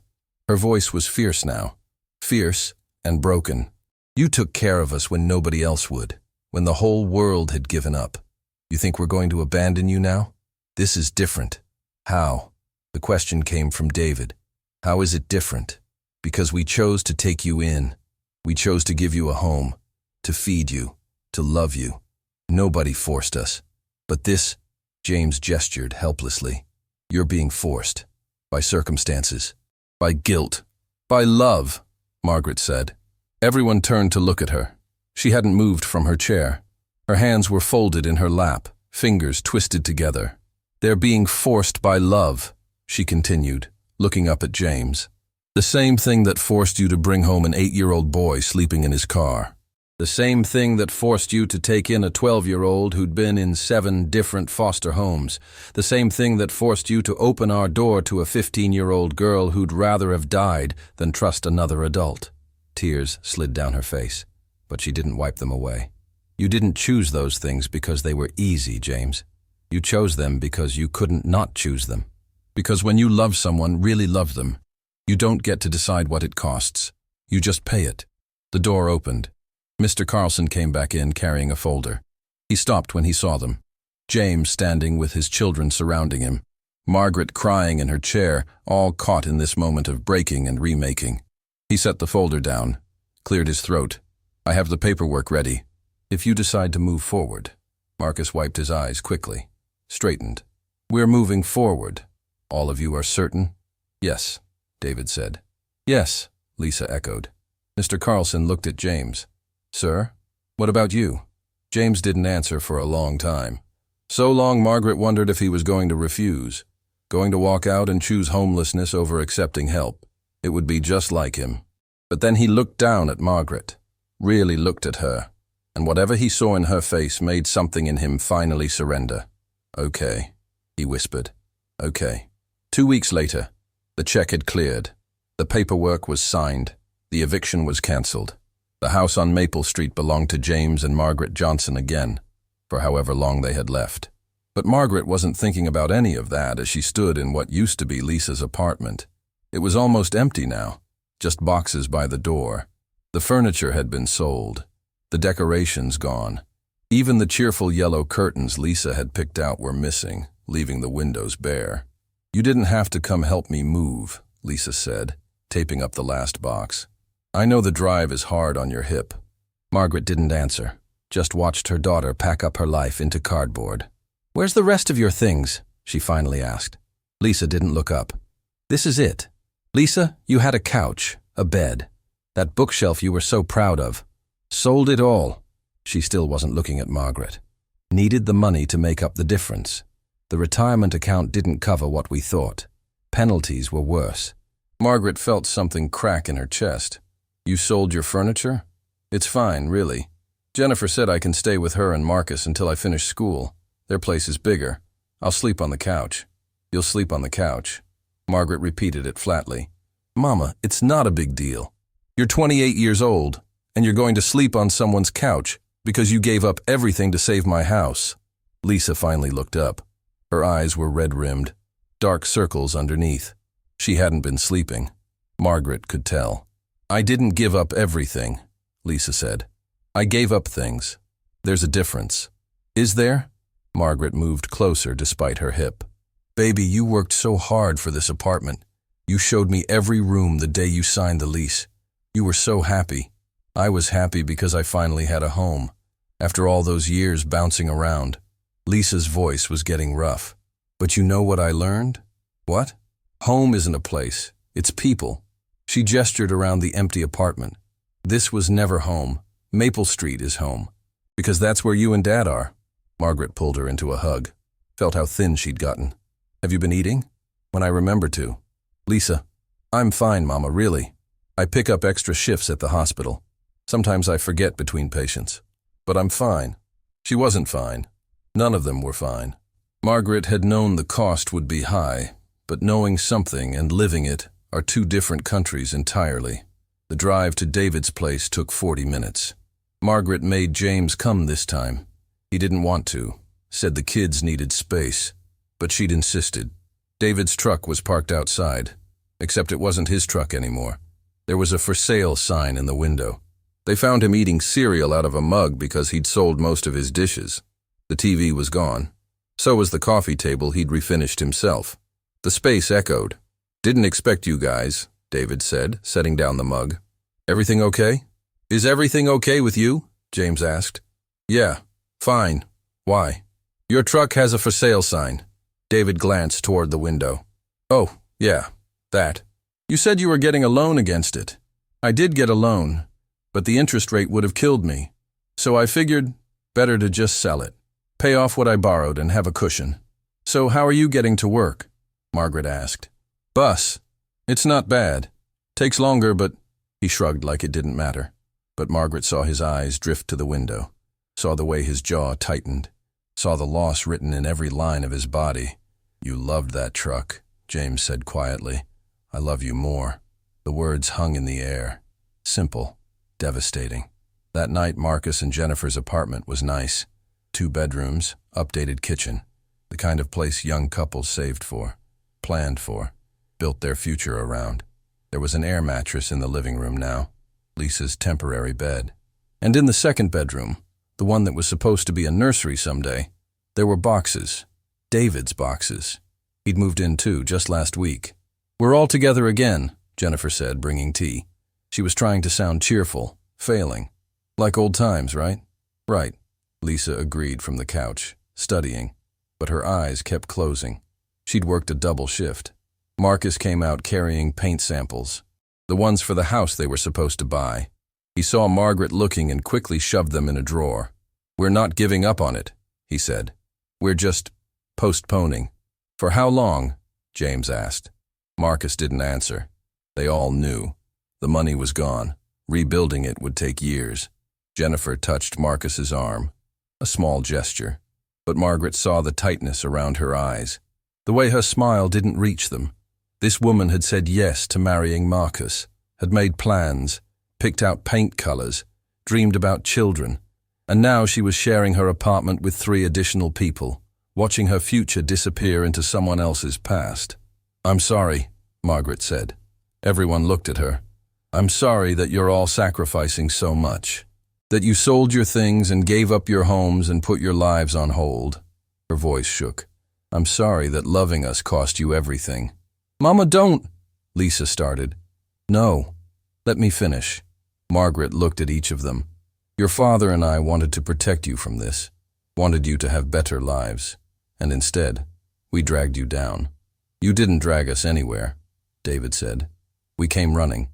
Her voice was fierce now. Fierce and broken. You took care of us when nobody else would, when the whole world had given up. You think we're going to abandon you now? This is different. How? The question came from David. How is it different? Because we chose to take you in. We chose to give you a home, to feed you, to love you. Nobody forced us. But this, James gestured helplessly. You're being forced. By circumstances. By guilt. By love, Margaret said. Everyone turned to look at her. She hadn't moved from her chair. Her hands were folded in her lap, fingers twisted together. They're being forced by love, she continued, looking up at James. The same thing that forced you to bring home an 8-year-old boy sleeping in his car. The same thing that forced you to take in a 12-year-old who'd been in 7 different foster homes. The same thing that forced you to open our door to a 15-year-old girl who'd rather have died than trust another adult. Tears slid down her face, but she didn't wipe them away. You didn't choose those things because they were easy, James. You chose them because you couldn't not choose them. Because when you love someone, really love them, you don't get to decide what it costs. You just pay it. The door opened. Mr. Carlson came back in carrying a folder. He stopped when he saw them. James standing with his children surrounding him. Margaret crying in her chair, all caught in this moment of breaking and remaking. He set the folder down, cleared his throat. I have the paperwork ready. If you decide to move forward. Marcus wiped his eyes quickly, straightened. We're moving forward. All of you are certain? Yes, David said. Yes, Lisa echoed. Mr. Carlson looked at James. Sir, what about you? James didn't answer for a long time. So long Margaret wondered if he was going to refuse, going to walk out and choose homelessness over accepting help. It would be just like him. But then he looked down at Margaret, really looked at her, and whatever he saw in her face made something in him finally surrender. Okay, he whispered. Okay. 2 weeks later, the check had cleared. The paperwork was signed. The eviction was cancelled. The house on Maple Street belonged to James and Margaret Johnson again, for however long they had left. But Margaret wasn't thinking about any of that as she stood in what used to be Lisa's apartment. It was almost empty now, just boxes by the door. The furniture had been sold, the decorations gone. Even the cheerful yellow curtains Lisa had picked out were missing, leaving the windows bare. You didn't have to come help me move, Lisa said, taping up the last box. I know the drive is hard on your hip. Margaret didn't answer, just watched her daughter pack up her life into cardboard. Where's the rest of your things? She finally asked. Lisa didn't look up. This is it. Lisa, you had a couch, a bed, that bookshelf you were so proud of. Sold it all. She still wasn't looking at Margaret. Needed the money to make up the difference. The retirement account didn't cover what we thought. Penalties were worse. Margaret felt something crack in her chest. You sold your furniture? It's fine, really. Jennifer said I can stay with her and Marcus until I finish school. Their place is bigger. I'll sleep on the couch. You'll sleep on the couch. Margaret repeated it flatly. Mama, it's not a big deal. You're 28 years old, and you're going to sleep on someone's couch because you gave up everything to save my house. Lisa finally looked up. Her eyes were red-rimmed, dark circles underneath. She hadn't been sleeping. Margaret could tell. I didn't give up everything, Lisa said. I gave up things. There's a difference. Is there? Margaret moved closer despite her hip. Baby, you worked so hard for this apartment. You showed me every room the day you signed the lease. You were so happy. I was happy because I finally had a home. After all those years bouncing around. Lisa's voice was getting rough. But you know what I learned? What? Home isn't a place. It's people. She gestured around the empty apartment. This was never home. Maple Street is home. Because that's where you and Dad are. Margaret pulled her into a hug. Felt how thin she'd gotten. Have you been eating? When I remember to. Lisa, I'm fine, Mama, really. I pick up extra shifts at the hospital. Sometimes I forget between patients. But I'm fine. She wasn't fine. None of them were fine. Margaret had known the cost would be high, but knowing something and living it are two different countries entirely. The drive to David's place took 40 minutes. Margaret made James come this time. He didn't want to, said the kids needed space, but she'd insisted. David's truck was parked outside, except it wasn't his truck anymore. There was a for sale sign in the window. They found him eating cereal out of a mug because he'd sold most of his dishes. The TV was gone. So was the coffee table he'd refinished himself. The space echoed. "Didn't expect you guys," David said, setting down the mug. "Everything okay?" "Is everything okay with you?" James asked. "Yeah, fine. Why?" "Your truck has a for sale sign." David glanced toward the window. "Oh, yeah, that. You said you were getting a loan against it." "I did get a loan, but the interest rate would have killed me. So I figured better to just sell it, pay off what I borrowed and have a cushion." "So how are you getting to work?" Margaret asked. "Bus. It's not bad. Takes longer, but—" He shrugged like it didn't matter. But Margaret saw his eyes drift to the window, saw the way his jaw tightened, saw the loss written in every line of his body. "You loved that truck," James said quietly. "I love you more." The words hung in the air. Simple, devastating. That night, Marcus and Jennifer's apartment was nice. 2 bedrooms, updated kitchen, the kind of place young couples saved for, planned for, built their future around. There was an air mattress in the living room now, Lisa's temporary bed. And in the second bedroom, the one that was supposed to be a nursery someday, there were boxes, David's boxes. He'd moved in too, just last week. "We're all together again," Jennifer said, bringing tea. She was trying to sound cheerful, failing. "Like old times, right?" "Right," Lisa agreed from the couch, studying, but her eyes kept closing. She'd worked a double shift. Marcus came out carrying paint samples, the ones for the house they were supposed to buy. He saw Margaret looking and quickly shoved them in a drawer. "We're not giving up on it," he said. "We're just postponing." "For how long?" James asked. Marcus didn't answer. They all knew. The money was gone. Rebuilding it would take years. Jennifer touched Marcus's arm, a small gesture, but Margaret saw the tightness around her eyes, the way her smile didn't reach them. This woman had said yes to marrying Marcus, had made plans, picked out paint colors, dreamed about children, and now she was sharing her apartment with 3 additional people, watching her future disappear into someone else's past. "I'm sorry," Margaret said. Everyone looked at her. "I'm sorry that you're all sacrificing so much, that you sold your things and gave up your homes and put your lives on hold." Her voice shook. "I'm sorry that loving us cost you everything." "Mama, don't," Lisa started. "No, let me finish." Margaret looked at each of them. "Your father and I wanted to protect you from this, wanted you to have better lives, and instead, we dragged you down." "You didn't drag us anywhere," David said. "We came running.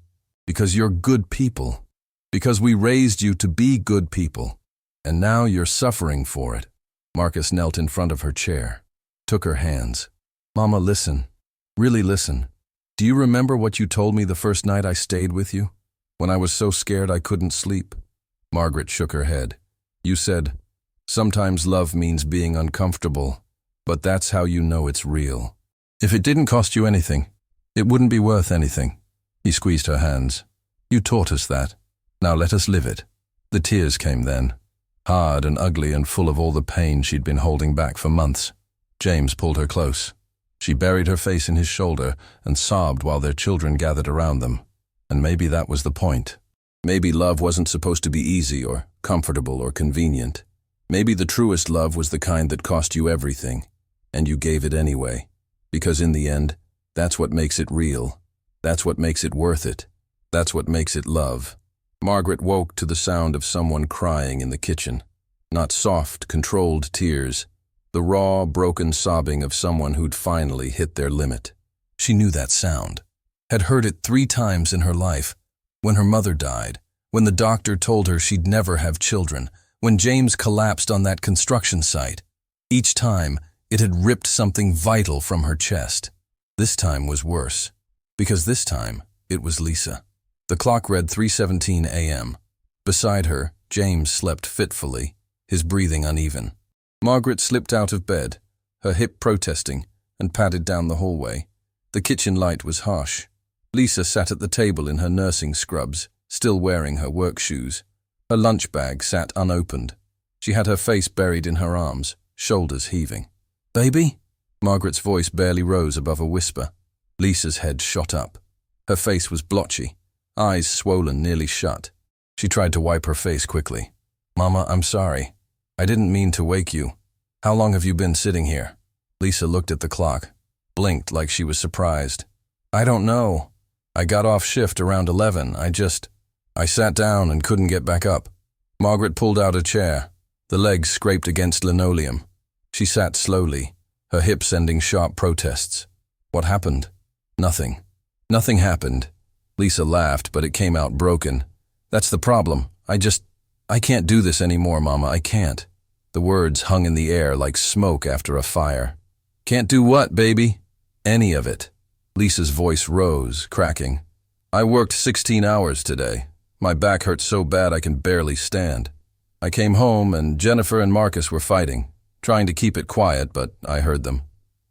Because you're good people. Because we raised you to be good people. And now you're suffering for it." Marcus knelt in front of her chair, took her hands. "Mama, listen. Really listen. Do you remember what you told me the first night I stayed with you? When I was so scared I couldn't sleep?" Margaret shook her head. "You said, 'Sometimes love means being uncomfortable, but that's how you know it's real. If it didn't cost you anything, it wouldn't be worth anything.'" He squeezed her hands. "You taught us that. Now let us live it." The tears came then, hard and ugly and full of all the pain she'd been holding back for months. James pulled her close. She buried her face in his shoulder and sobbed while their children gathered around them. And maybe that was the point. Maybe love wasn't supposed to be easy or comfortable or convenient. Maybe the truest love was the kind that cost you everything, and you gave it anyway. Because in the end, that's what makes it real. That's what makes it worth it. That's what makes it love. Margaret woke to the sound of someone crying in the kitchen. Not soft, controlled tears. The raw, broken sobbing of someone who'd finally hit their limit. She knew that sound. Had heard it 3 times in her life. When her mother died. When the doctor told her she'd never have children. When James collapsed on that construction site. Each time, it had ripped something vital from her chest. This time was worse. Because this time, it was Lisa. The clock read 3:17 a.m. Beside her, James slept fitfully, his breathing uneven. Margaret slipped out of bed, her hip protesting, and padded down the hallway. The kitchen light was harsh. Lisa sat at the table in her nursing scrubs, still wearing her work shoes. Her lunch bag sat unopened. She had her face buried in her arms, shoulders heaving. "Baby?" Margaret's voice barely rose above a whisper. Lisa's head shot up. Her face was blotchy, eyes swollen nearly shut. She tried to wipe her face quickly. "Mama, I'm sorry. I didn't mean to wake you. How long have you been sitting here?" Lisa looked at the clock, blinked like she was surprised. "I don't know. I got off shift around 11. I sat down and couldn't get back up." Margaret pulled out a chair. The legs scraped against linoleum. She sat slowly, her hips sending sharp protests. "What happened?" "Nothing. Nothing happened." Lisa laughed, but it came out broken. "That's the problem. I can't do this anymore, Mama. I can't." The words hung in the air like smoke after a fire. "Can't do what, baby?" "Any of it." Lisa's voice rose, cracking. "I worked 16 hours today. My back hurts so bad I can barely stand. I came home and Jennifer and Marcus were fighting, trying to keep it quiet, but I heard them.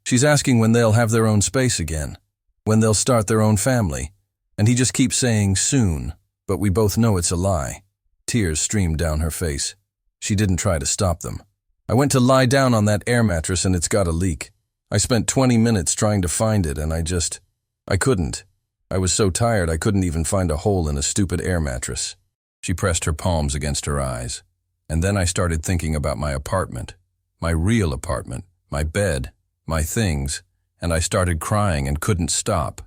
She's asking when they'll have their own space again, when they'll start their own family, and he just keeps saying soon, but we both know it's a lie." Tears streamed down her face. She didn't try to stop them. "I went to lie down on that air mattress and it's got a leak. I spent 20 minutes trying to find it and I couldn't. I was so tired I couldn't even find a hole in a stupid air mattress." She pressed her palms against her eyes. "And then I started thinking about my apartment, my real apartment, my bed, my things, and I started crying and couldn't stop."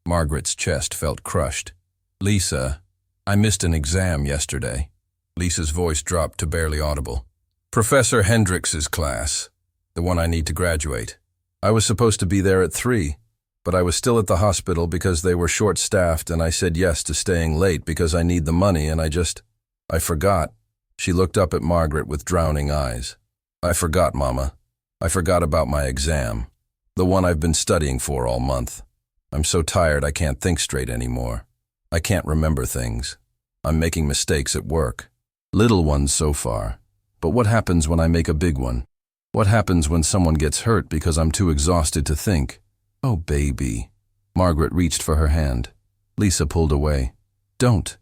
Margaret's chest felt crushed. "Lisa, I missed an exam yesterday." Lisa's voice dropped to barely audible. "Professor Hendrix's class, the one I need to graduate. I was supposed to be there at 3, but I was still at the hospital because they were short-staffed and I said yes to staying late because I need the money and I forgot." She looked up at Margaret with drowning eyes. "I forgot, Mama. I forgot about my exam, the one I've been studying for all month. I'm so tired I can't think straight anymore. I can't remember things. I'm making mistakes at work. Little ones so far. But what happens when I make a big one? What happens when someone gets hurt because I'm too exhausted to think? Oh, baby." Margaret reached for her hand. Lisa pulled away. Don't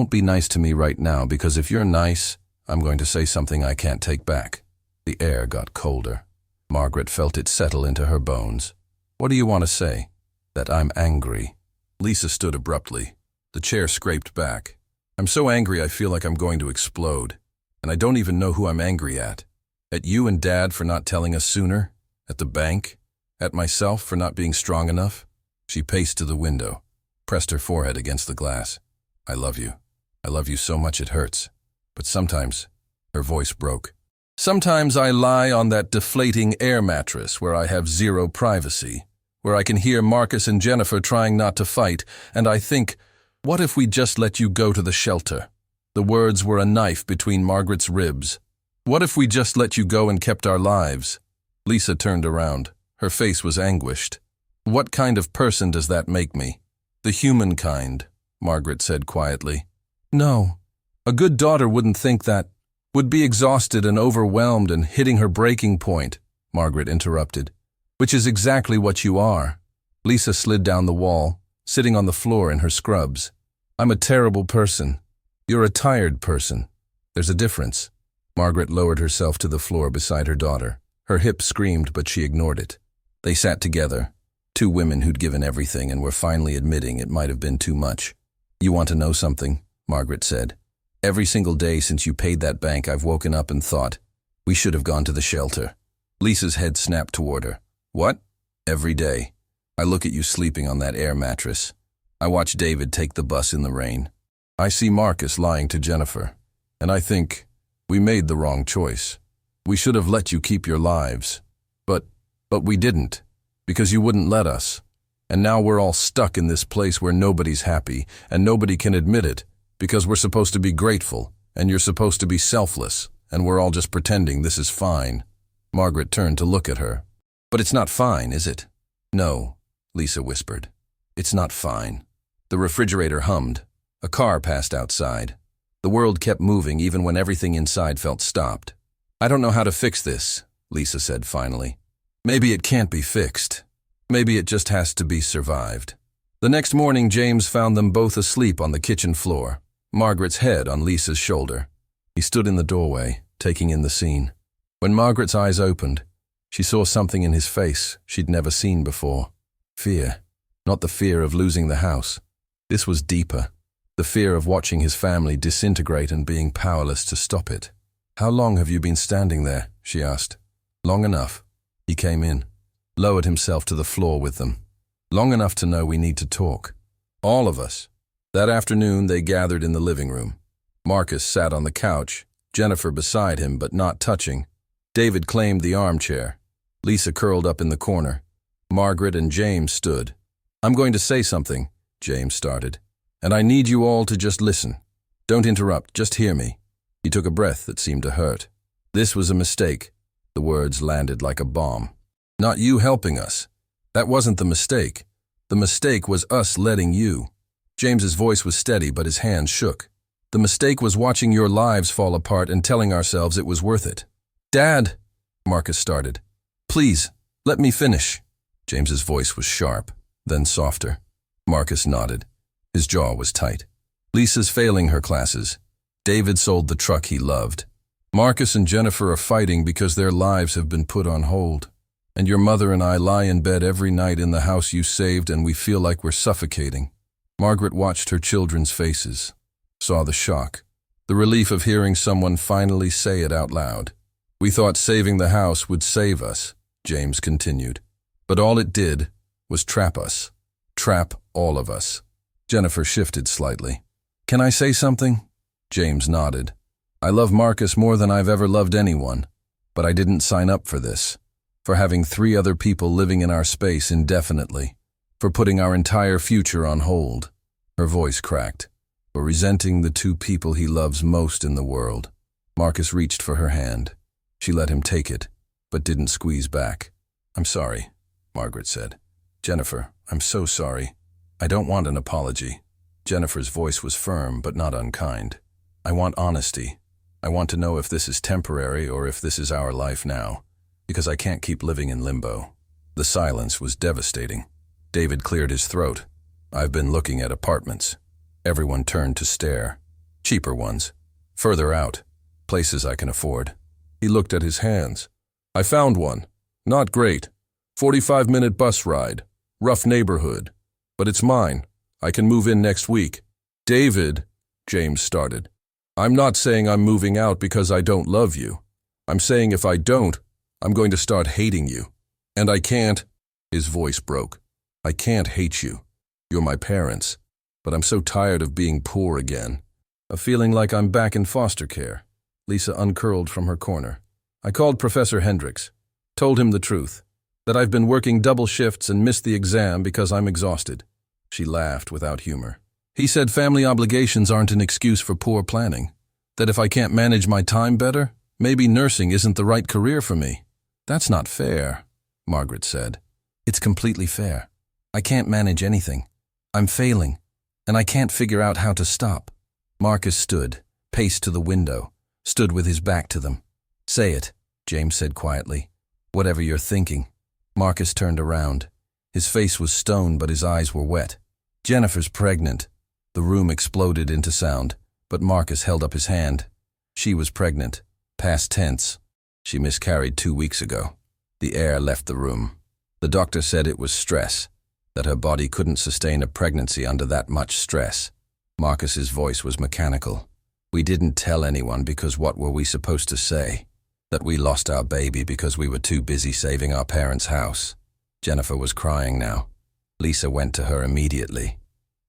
be nice to me right now, because if you're nice, I'm going to say something I can't take back." The air got colder. Margaret felt it settle into her bones. "What do you want to say?" "That I'm angry." Lisa stood abruptly. The chair scraped back. "I'm so angry I feel like I'm going to explode. And I don't even know who I'm angry at. At you and Dad for not telling us sooner? At the bank? At myself for not being strong enough?" She paced to the window, pressed her forehead against the glass. "I love you. I love you so much it hurts. But sometimes," her voice broke, "sometimes I lie on that deflating air mattress where I have zero privacy, where I can hear Marcus and Jennifer trying not to fight, and I think, what if we just let you go to the shelter?" The words were a knife between Margaret's ribs. "What if we just let you go and kept our lives?" Lisa turned around. Her face was anguished. "What kind of person does that make me?" "The human kind," Margaret said quietly. "No, a good daughter wouldn't think that, would be exhausted and overwhelmed and hitting her breaking point," Margaret interrupted. "Which is exactly what you are." Lisa slid down the wall, sitting on the floor in her scrubs. "I'm a terrible person. You're a tired person. There's a difference." Margaret lowered herself to the floor beside her daughter. Her hip screamed, but she ignored it. They sat together, two women who'd given everything and were finally admitting it might have been too much. "You want to know something?" Margaret said. "Every single day since you paid that bank, I've woken up and thought, we should have gone to the shelter." Lisa's head snapped toward her. "What?" "Every day. I look at you sleeping on that air mattress. I watch David take the bus in the rain. I see Marcus lying to Jennifer. And I think, we made the wrong choice. We should have let you keep your lives. But we didn't, because you wouldn't let us. And now we're all stuck in this place where nobody's happy, and nobody can admit it, because we're supposed to be grateful, and you're supposed to be selfless, and we're all just pretending this is fine." Margaret turned to look at her. "But it's not fine, is it?" "No," Lisa whispered. "It's not fine." The refrigerator hummed. A car passed outside. The world kept moving even when everything inside felt stopped. "I don't know how to fix this," Lisa said finally. "Maybe it can't be fixed. Maybe it just has to be survived." The next morning, James found them both asleep on the kitchen floor, Margaret's head on Lisa's shoulder. He stood in the doorway, taking in the scene. When Margaret's eyes opened, she saw something in his face she'd never seen before. Fear. Not the fear of losing the house. This was deeper. The fear of watching his family disintegrate and being powerless to stop it. "How long have you been standing there?" she asked. "Long enough." He came in, lowered himself to the floor with them. "Long enough to know we need to talk. All of us." That afternoon, they gathered in the living room. Marcus sat on the couch, Jennifer beside him but not touching. David claimed the armchair. Lisa curled up in the corner. Margaret and James stood. "I'm going to say something," James started, "and I need you all to just listen. Don't interrupt, just hear me." He took a breath that seemed to hurt. "This was a mistake." The words landed like a bomb. "Not you helping us. That wasn't the mistake. The mistake was us letting you." James's voice was steady, but his hands shook. "The mistake was watching your lives fall apart and telling ourselves it was worth it." "Dad," Marcus started. "Please, let me finish." James's voice was sharp, then softer. Marcus nodded. His jaw was tight. "Lisa's failing her classes. David sold the truck he loved. Marcus and Jennifer are fighting because their lives have been put on hold. And your mother and I lie in bed every night in the house you saved, and we feel like we're suffocating." Margaret watched her children's faces, saw the shock, the relief of hearing someone finally say it out loud. "We thought saving the house would save us," James continued. "But all it did was trap us. Trap all of us." Jennifer shifted slightly. "Can I say something?" James nodded. "I love Marcus more than I've ever loved anyone, but I didn't sign up for this. For having 3 other people living in our space indefinitely. For putting our entire future on hold." Her voice cracked. "For resenting the 2 people he loves most in the world." Marcus reached for her hand. She let him take it, but didn't squeeze back. "I'm sorry," Margaret said. "Jennifer, I'm so sorry. I don't want an apology." Jennifer's voice was firm but not unkind. "I want honesty. I want to know if this is temporary or if this is our life now. Because I can't keep living in limbo." The silence was devastating. David cleared his throat. "I've been looking at apartments." Everyone turned to stare. "Cheaper ones. Further out. Places I can afford." He looked at his hands. "I found one. Not great. 45-minute bus ride. Rough neighborhood. But it's mine. I can move in next week." "David," James started. "I'm not saying I'm moving out because I don't love you. I'm saying if I don't, I'm going to start hating you. And I can't." His voice broke. "I can't hate you. You're my parents. But I'm so tired of being poor again. A feeling like I'm back in foster care." Lisa uncurled from her corner. "I called Professor Hendricks. Told him the truth. That I've been working double shifts and missed the exam because I'm exhausted." She laughed without humor. "He said family obligations aren't an excuse for poor planning. That if I can't manage my time better, maybe nursing isn't the right career for me." "That's not fair," Margaret said. "It's completely fair. I can't manage anything. I'm failing, and I can't figure out how to stop." Marcus stood, paced to the window, stood with his back to them. "Say it," James said quietly. "Whatever you're thinking." Marcus turned around. His face was stone, but his eyes were wet. "Jennifer's pregnant." The room exploded into sound, but Marcus held up his hand. "She was pregnant. Past tense. She miscarried 2 weeks ago." The air left the room. The doctor said it was stress, that her body couldn't sustain a pregnancy under that much stress. Marcus's voice was mechanical. "We didn't tell anyone because what were we supposed to say? That we lost our baby because we were too busy saving our parents' house." Jennifer was crying now. Lisa went to her immediately.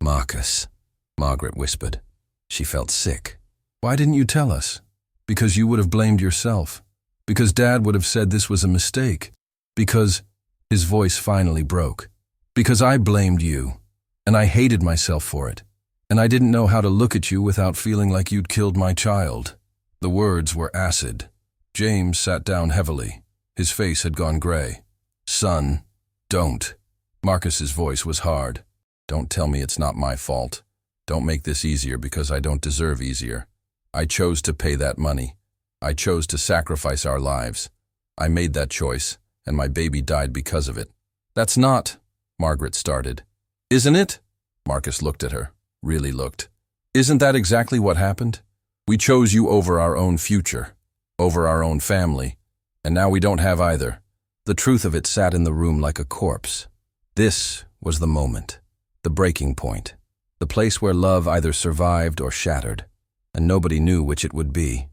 "Marcus," Margaret whispered. She felt sick. "Why didn't you tell us?" "Because you would have blamed yourself. Because Dad would have said this was a mistake. Because—" His voice finally broke. "Because I blamed you, and I hated myself for it. And I didn't know how to look at you without feeling like you'd killed my child." The words were acid. James sat down heavily. His face had gone gray. "Son, don't." Marcus's voice was hard. "Don't tell me it's not my fault. Don't make this easier because I don't deserve easier. I chose to pay that money. I chose to sacrifice our lives. I made that choice, and my baby died because of it." "That's not," Margaret started. Isn't it? Marcus looked at her, really looked. Isn't that exactly what happened? We chose you over our own future, over our own family, and now we don't have either. The truth of it sat in the room like a corpse. This was the moment, the breaking point, the place where love either survived or shattered, and nobody knew which it would be.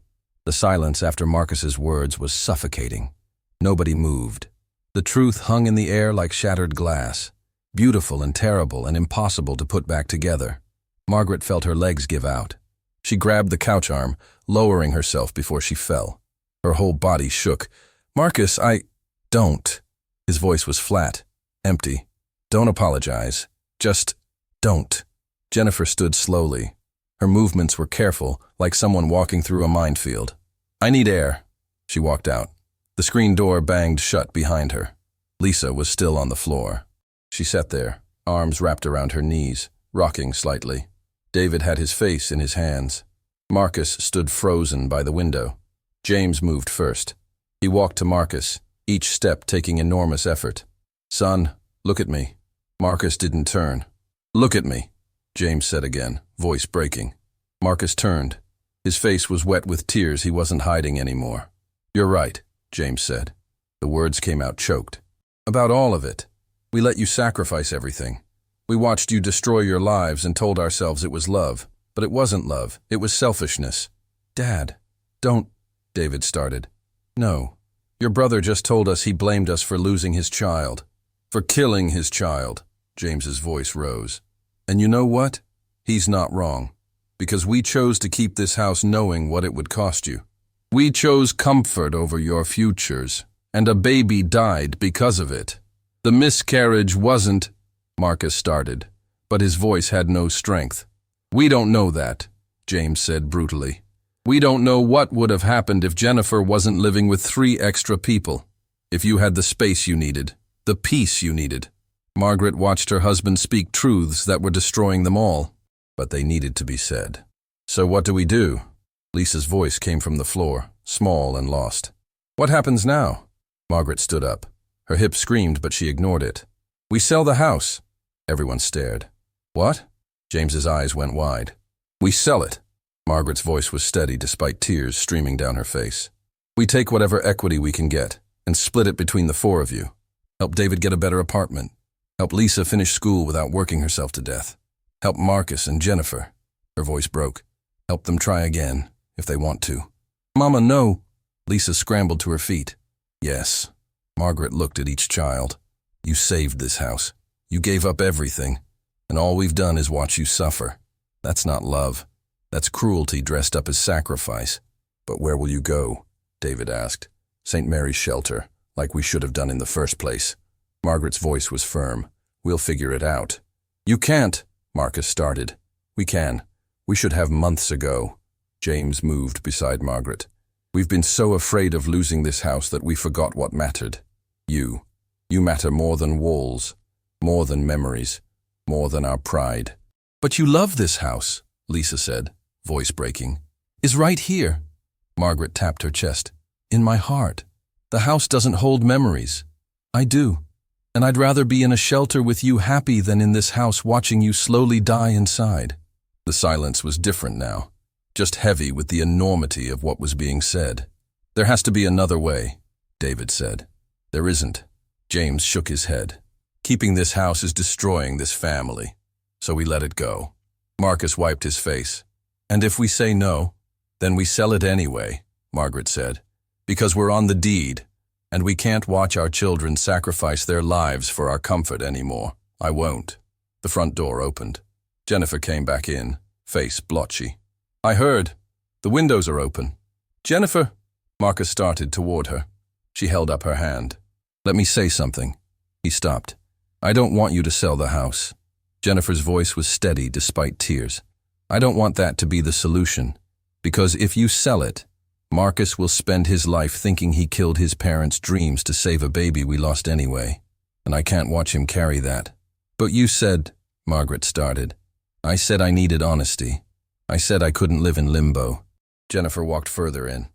The silence after Marcus's words was suffocating. Nobody moved. The truth hung in the air like shattered glass, beautiful and terrible and impossible to put back together. Margaret felt her legs give out. She grabbed the couch arm, lowering herself before she fell. Her whole body shook. Marcus, don't. His voice was flat, empty. Don't apologize. Just don't. Jennifer stood slowly. Her movements were careful, like someone walking through a minefield. I need air. She walked out. The screen door banged shut behind her. Lisa was still on the floor. She sat there, arms wrapped around her knees, rocking slightly. David had his face in his hands. Marcus stood frozen by the window. James moved first. He walked to Marcus, each step taking enormous effort. Son, look at me. Marcus didn't turn. Look at me, James said again, voice breaking. Marcus turned. His face was wet with tears he wasn't hiding anymore. You're right, James said. The words came out choked. About all of it. We let you sacrifice everything. We watched you destroy your lives and told ourselves it was love. But it wasn't love. It was selfishness. Dad, don't, David started. No. Your brother just told us he blamed us for losing his child. For killing his child. James's voice rose. And you know what? He's not wrong. Because we chose to keep this house knowing what it would cost you. We chose comfort over your futures. And a baby died because of it. The miscarriage wasn't, Marcus started, but his voice had no strength. We don't know that, James said brutally. We don't know what would have happened if Jennifer wasn't living with 3 extra people. If you had the space you needed, the peace you needed. Margaret watched her husband speak truths that were destroying them all, but they needed to be said. So what do we do? Lisa's voice came from the floor, small and lost. What happens now? Margaret stood up. Her hip screamed, but she ignored it. We sell the house. Everyone stared. What? James's eyes went wide. We sell it. Margaret's voice was steady despite tears streaming down her face. We take whatever equity we can get and split it between the 4 of you. Help David get a better apartment. Help Lisa finish school without working herself to death. Help Marcus and Jennifer. Her voice broke. Help them try again, if they want to. Mama, no. Lisa scrambled to her feet. Yes. Margaret looked at each child. You saved this house. You gave up everything. And all we've done is watch you suffer. That's not love. That's cruelty dressed up as sacrifice. But where will you go? David asked. St. Mary's Shelter, like we should have done in the first place. Margaret's voice was firm. We'll figure it out. You can't, Marcus started. We can. We should have months ago. James moved beside Margaret. We've been so afraid of losing this house that we forgot what mattered. You. You matter more than walls, more than memories, more than our pride. But you love this house, Lisa said, voice breaking. Is right here. Margaret tapped her chest. In my heart. The house doesn't hold memories. I do. And I'd rather be in a shelter with you happy than in this house watching you slowly die inside. The silence was different now, just heavy with the enormity of what was being said. There has to be another way, David said. There isn't. James shook his head. Keeping this house is destroying this family. So we let it go. Marcus wiped his face. And if we say no, then we sell it anyway, Margaret said. Because we're on the deed, and we can't watch our children sacrifice their lives for our comfort anymore. I won't. The front door opened. Jennifer came back in, face blotchy. I heard. The windows are open. Jennifer! Marcus started toward her. She held up her hand. Let me say something. He stopped. I don't want you to sell the house. Jennifer's voice was steady despite tears. I don't want that to be the solution. Because if you sell it, Marcus will spend his life thinking he killed his parents' dreams to save a baby we lost anyway. And I can't watch him carry that. But you said, Margaret started. I said I needed honesty. I said I couldn't live in limbo. Jennifer walked further in.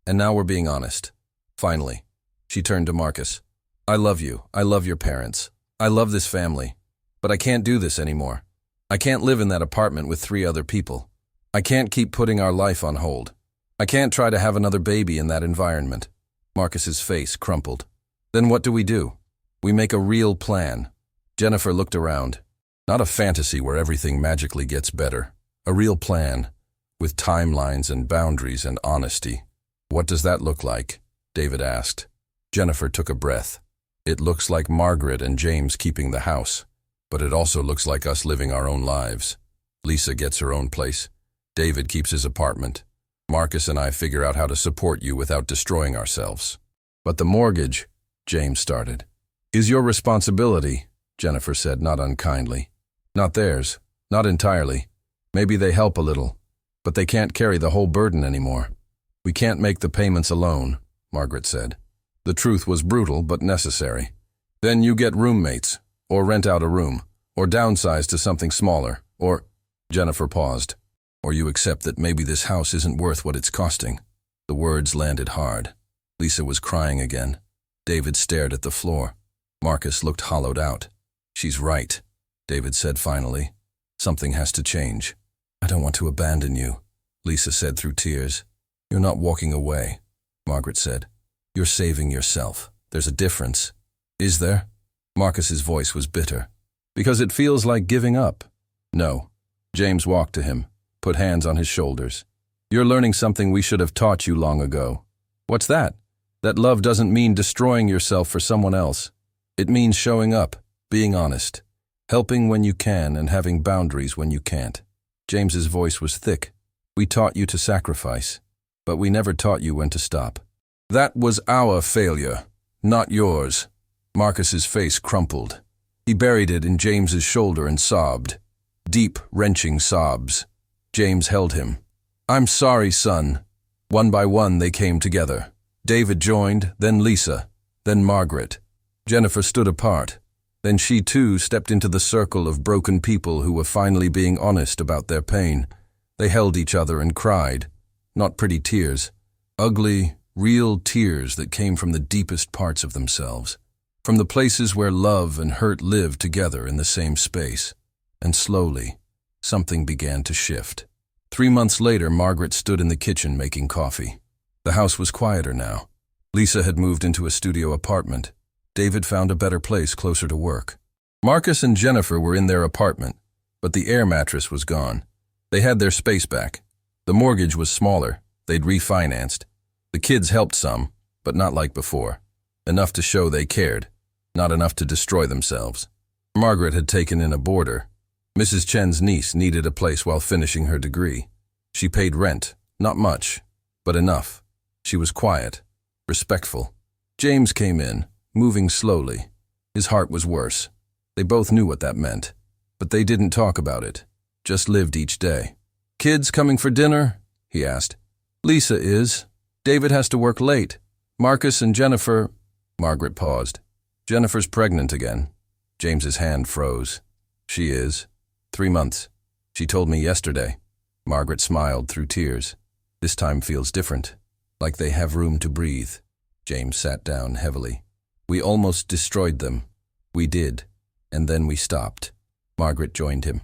And now we're being honest. Finally. She turned to Marcus. I love you. I love your parents. I love this family. But I can't do this anymore. I can't live in that apartment with 3 other people. I can't keep putting our life on hold. I can't try to have another baby in that environment. Marcus's face crumpled. Then what do? We make a real plan. Jennifer looked around. Not a fantasy where everything magically gets better. A real plan, with timelines and boundaries and honesty. What does that look like? David asked. Jennifer took a breath. It looks like Margaret and James keeping the house, but it also looks like us living our own lives. Lisa gets her own place. David keeps his apartment. Marcus and I figure out how to support you without destroying ourselves. But the mortgage, James started. Is your responsibility, Jennifer said, not unkindly. Not theirs, not entirely. Maybe they help a little, but they can't carry the whole burden anymore. We can't make the payments alone, Margaret said. The truth was brutal but necessary. Then you get roommates, or rent out a room, or downsize to something smaller, or… Jennifer paused. Or you accept that maybe this house isn't worth what it's costing. The words landed hard. Lisa was crying again. David stared at the floor. Marcus looked hollowed out. She's right, David said finally. Something has to change. I don't want to abandon you, Lisa said through tears. You're not walking away, Margaret said. You're saving yourself. There's a difference. Is there? Marcus's voice was bitter. Because it feels like giving up. No. James walked to him, put hands on his shoulders. You're learning something we should have taught you long ago. What's that? That love doesn't mean destroying yourself for someone else. It means showing up, being honest, helping when you can and having boundaries when you can't. James's voice was thick. We taught you to sacrifice, but we never taught you when to stop. That was our failure, not yours. Marcus's face crumpled. He buried it in James's shoulder and sobbed. Deep, wrenching sobs. James held him. I'm sorry, son. One by one they came together. David joined, then Lisa, then Margaret. Jennifer stood apart. Then she too stepped into the circle of broken people who were finally being honest about their pain. They held each other and cried. Not pretty tears. Ugly, real tears that came from the deepest parts of themselves. From the places where love and hurt lived together in the same space. And slowly, something began to shift. 3 months later, Margaret stood in the kitchen making coffee. The house was quieter now. Lisa had moved into a studio apartment. David found a better place closer to work. Marcus and Jennifer were in their apartment, but the air mattress was gone. They had their space back. The mortgage was smaller. They'd refinanced. The kids helped some, but not like before. Enough to show they cared, not enough to destroy themselves. Margaret had taken in a boarder. Mrs. Chen's niece needed a place while finishing her degree. She paid rent, not much, but enough. She was quiet, respectful. James came in, moving slowly. His heart was worse. They both knew what that meant, but they didn't talk about it, just lived each day. Kids coming for dinner? He asked. Lisa is. David has to work late. Marcus and Jennifer… Margaret paused. Jennifer's pregnant again. James's hand froze. She is. 3 months. She told me yesterday. Margaret smiled through tears. This time feels different, like they have room to breathe. James sat down heavily. We almost destroyed them. We did. And then we stopped. Margaret joined him.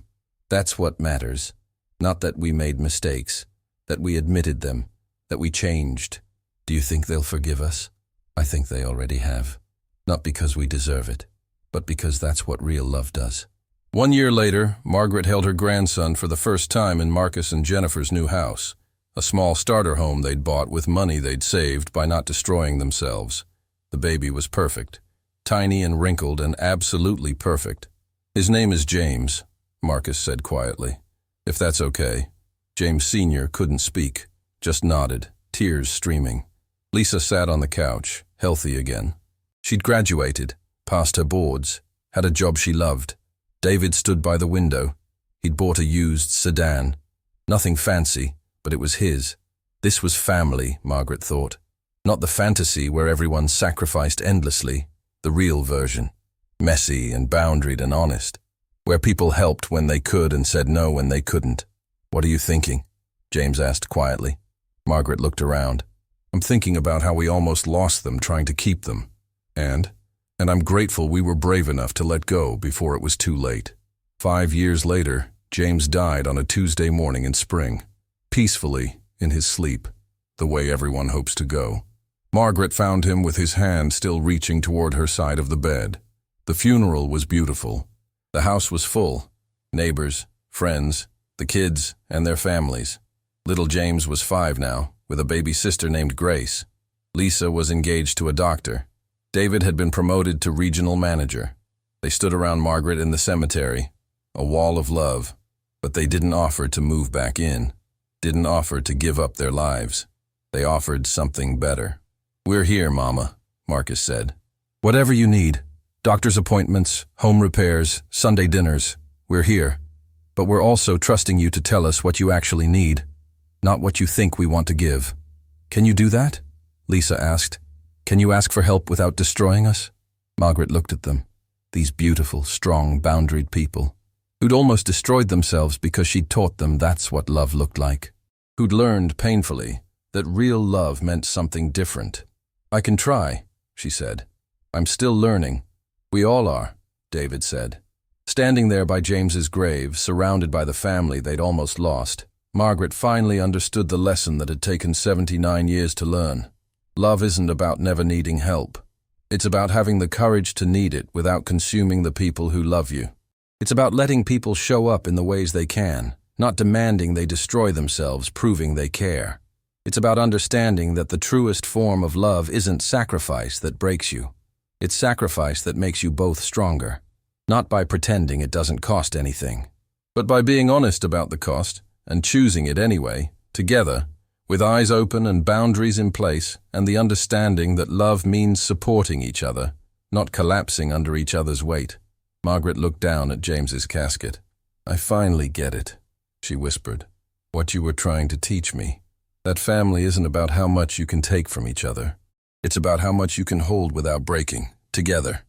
That's what matters. Not that we made mistakes, that we admitted them, that we changed. Do you think they'll forgive us? I think they already have. Not because we deserve it, but because that's what real love does. 1 year later, Margaret held her grandson for the first time in Marcus and Jennifer's new house, a small starter home they'd bought with money they'd saved by not destroying themselves. The baby was perfect, tiny and wrinkled and absolutely perfect. His name is James, Marcus said quietly. If that's okay. James Sr. couldn't speak, just nodded, tears streaming. Lisa sat on the couch, healthy again. She'd graduated, passed her boards, had a job she loved. David stood by the window. He'd bought a used sedan. Nothing fancy, but it was his. This was family, Margaret thought. Not the fantasy where everyone sacrificed endlessly, the real version. Messy and boundaried and honest. Where people helped when they could and said no when they couldn't. What are you thinking? James asked quietly. Margaret looked around. I'm thinking about how we almost lost them trying to keep them. And? And I'm grateful we were brave enough to let go before it was too late. 5 years later, James died on a Tuesday morning in spring, peacefully, in his sleep, the way everyone hopes to go. Margaret found him with his hand still reaching toward her side of the bed. The funeral was beautiful. The house was full. Neighbors, friends, the kids, and their families. Little James was 5 now, with a baby sister named Grace. Lisa was engaged to a doctor. David had been promoted to regional manager. They stood around Margaret in the cemetery, a wall of love, but they didn't offer to move back in, didn't offer to give up their lives. They offered something better. "We're here, Mama," Marcus said. "Whatever you need, doctor's appointments, home repairs, Sunday dinners, we're here. But we're also trusting you to tell us what you actually need, not what you think we want to give." "Can you do that?" Lisa asked. "Can you ask for help without destroying us?" Margaret looked at them, these beautiful, strong, boundaried people, who'd almost destroyed themselves because she'd taught them that's what love looked like, who'd learned painfully that real love meant something different. "I can try," she said. "I'm still learning." "We all are," David said. Standing there by James's grave, surrounded by the family they'd almost lost, Margaret finally understood the lesson that had taken 79 years to learn. Love isn't about never needing help. It's about having the courage to need it without consuming the people who love you. It's about letting people show up in the ways they can, not demanding they destroy themselves, proving they care. It's about understanding that the truest form of love isn't sacrifice that breaks you. It's sacrifice that makes you both stronger. Not by pretending it doesn't cost anything, but by being honest about the cost and choosing it anyway, together, with eyes open and boundaries in place, and the understanding that love means supporting each other, not collapsing under each other's weight. Margaret looked down at James's casket. "I finally get it," she whispered. "What you were trying to teach me. That family isn't about how much you can take from each other. It's about how much you can hold without breaking, together."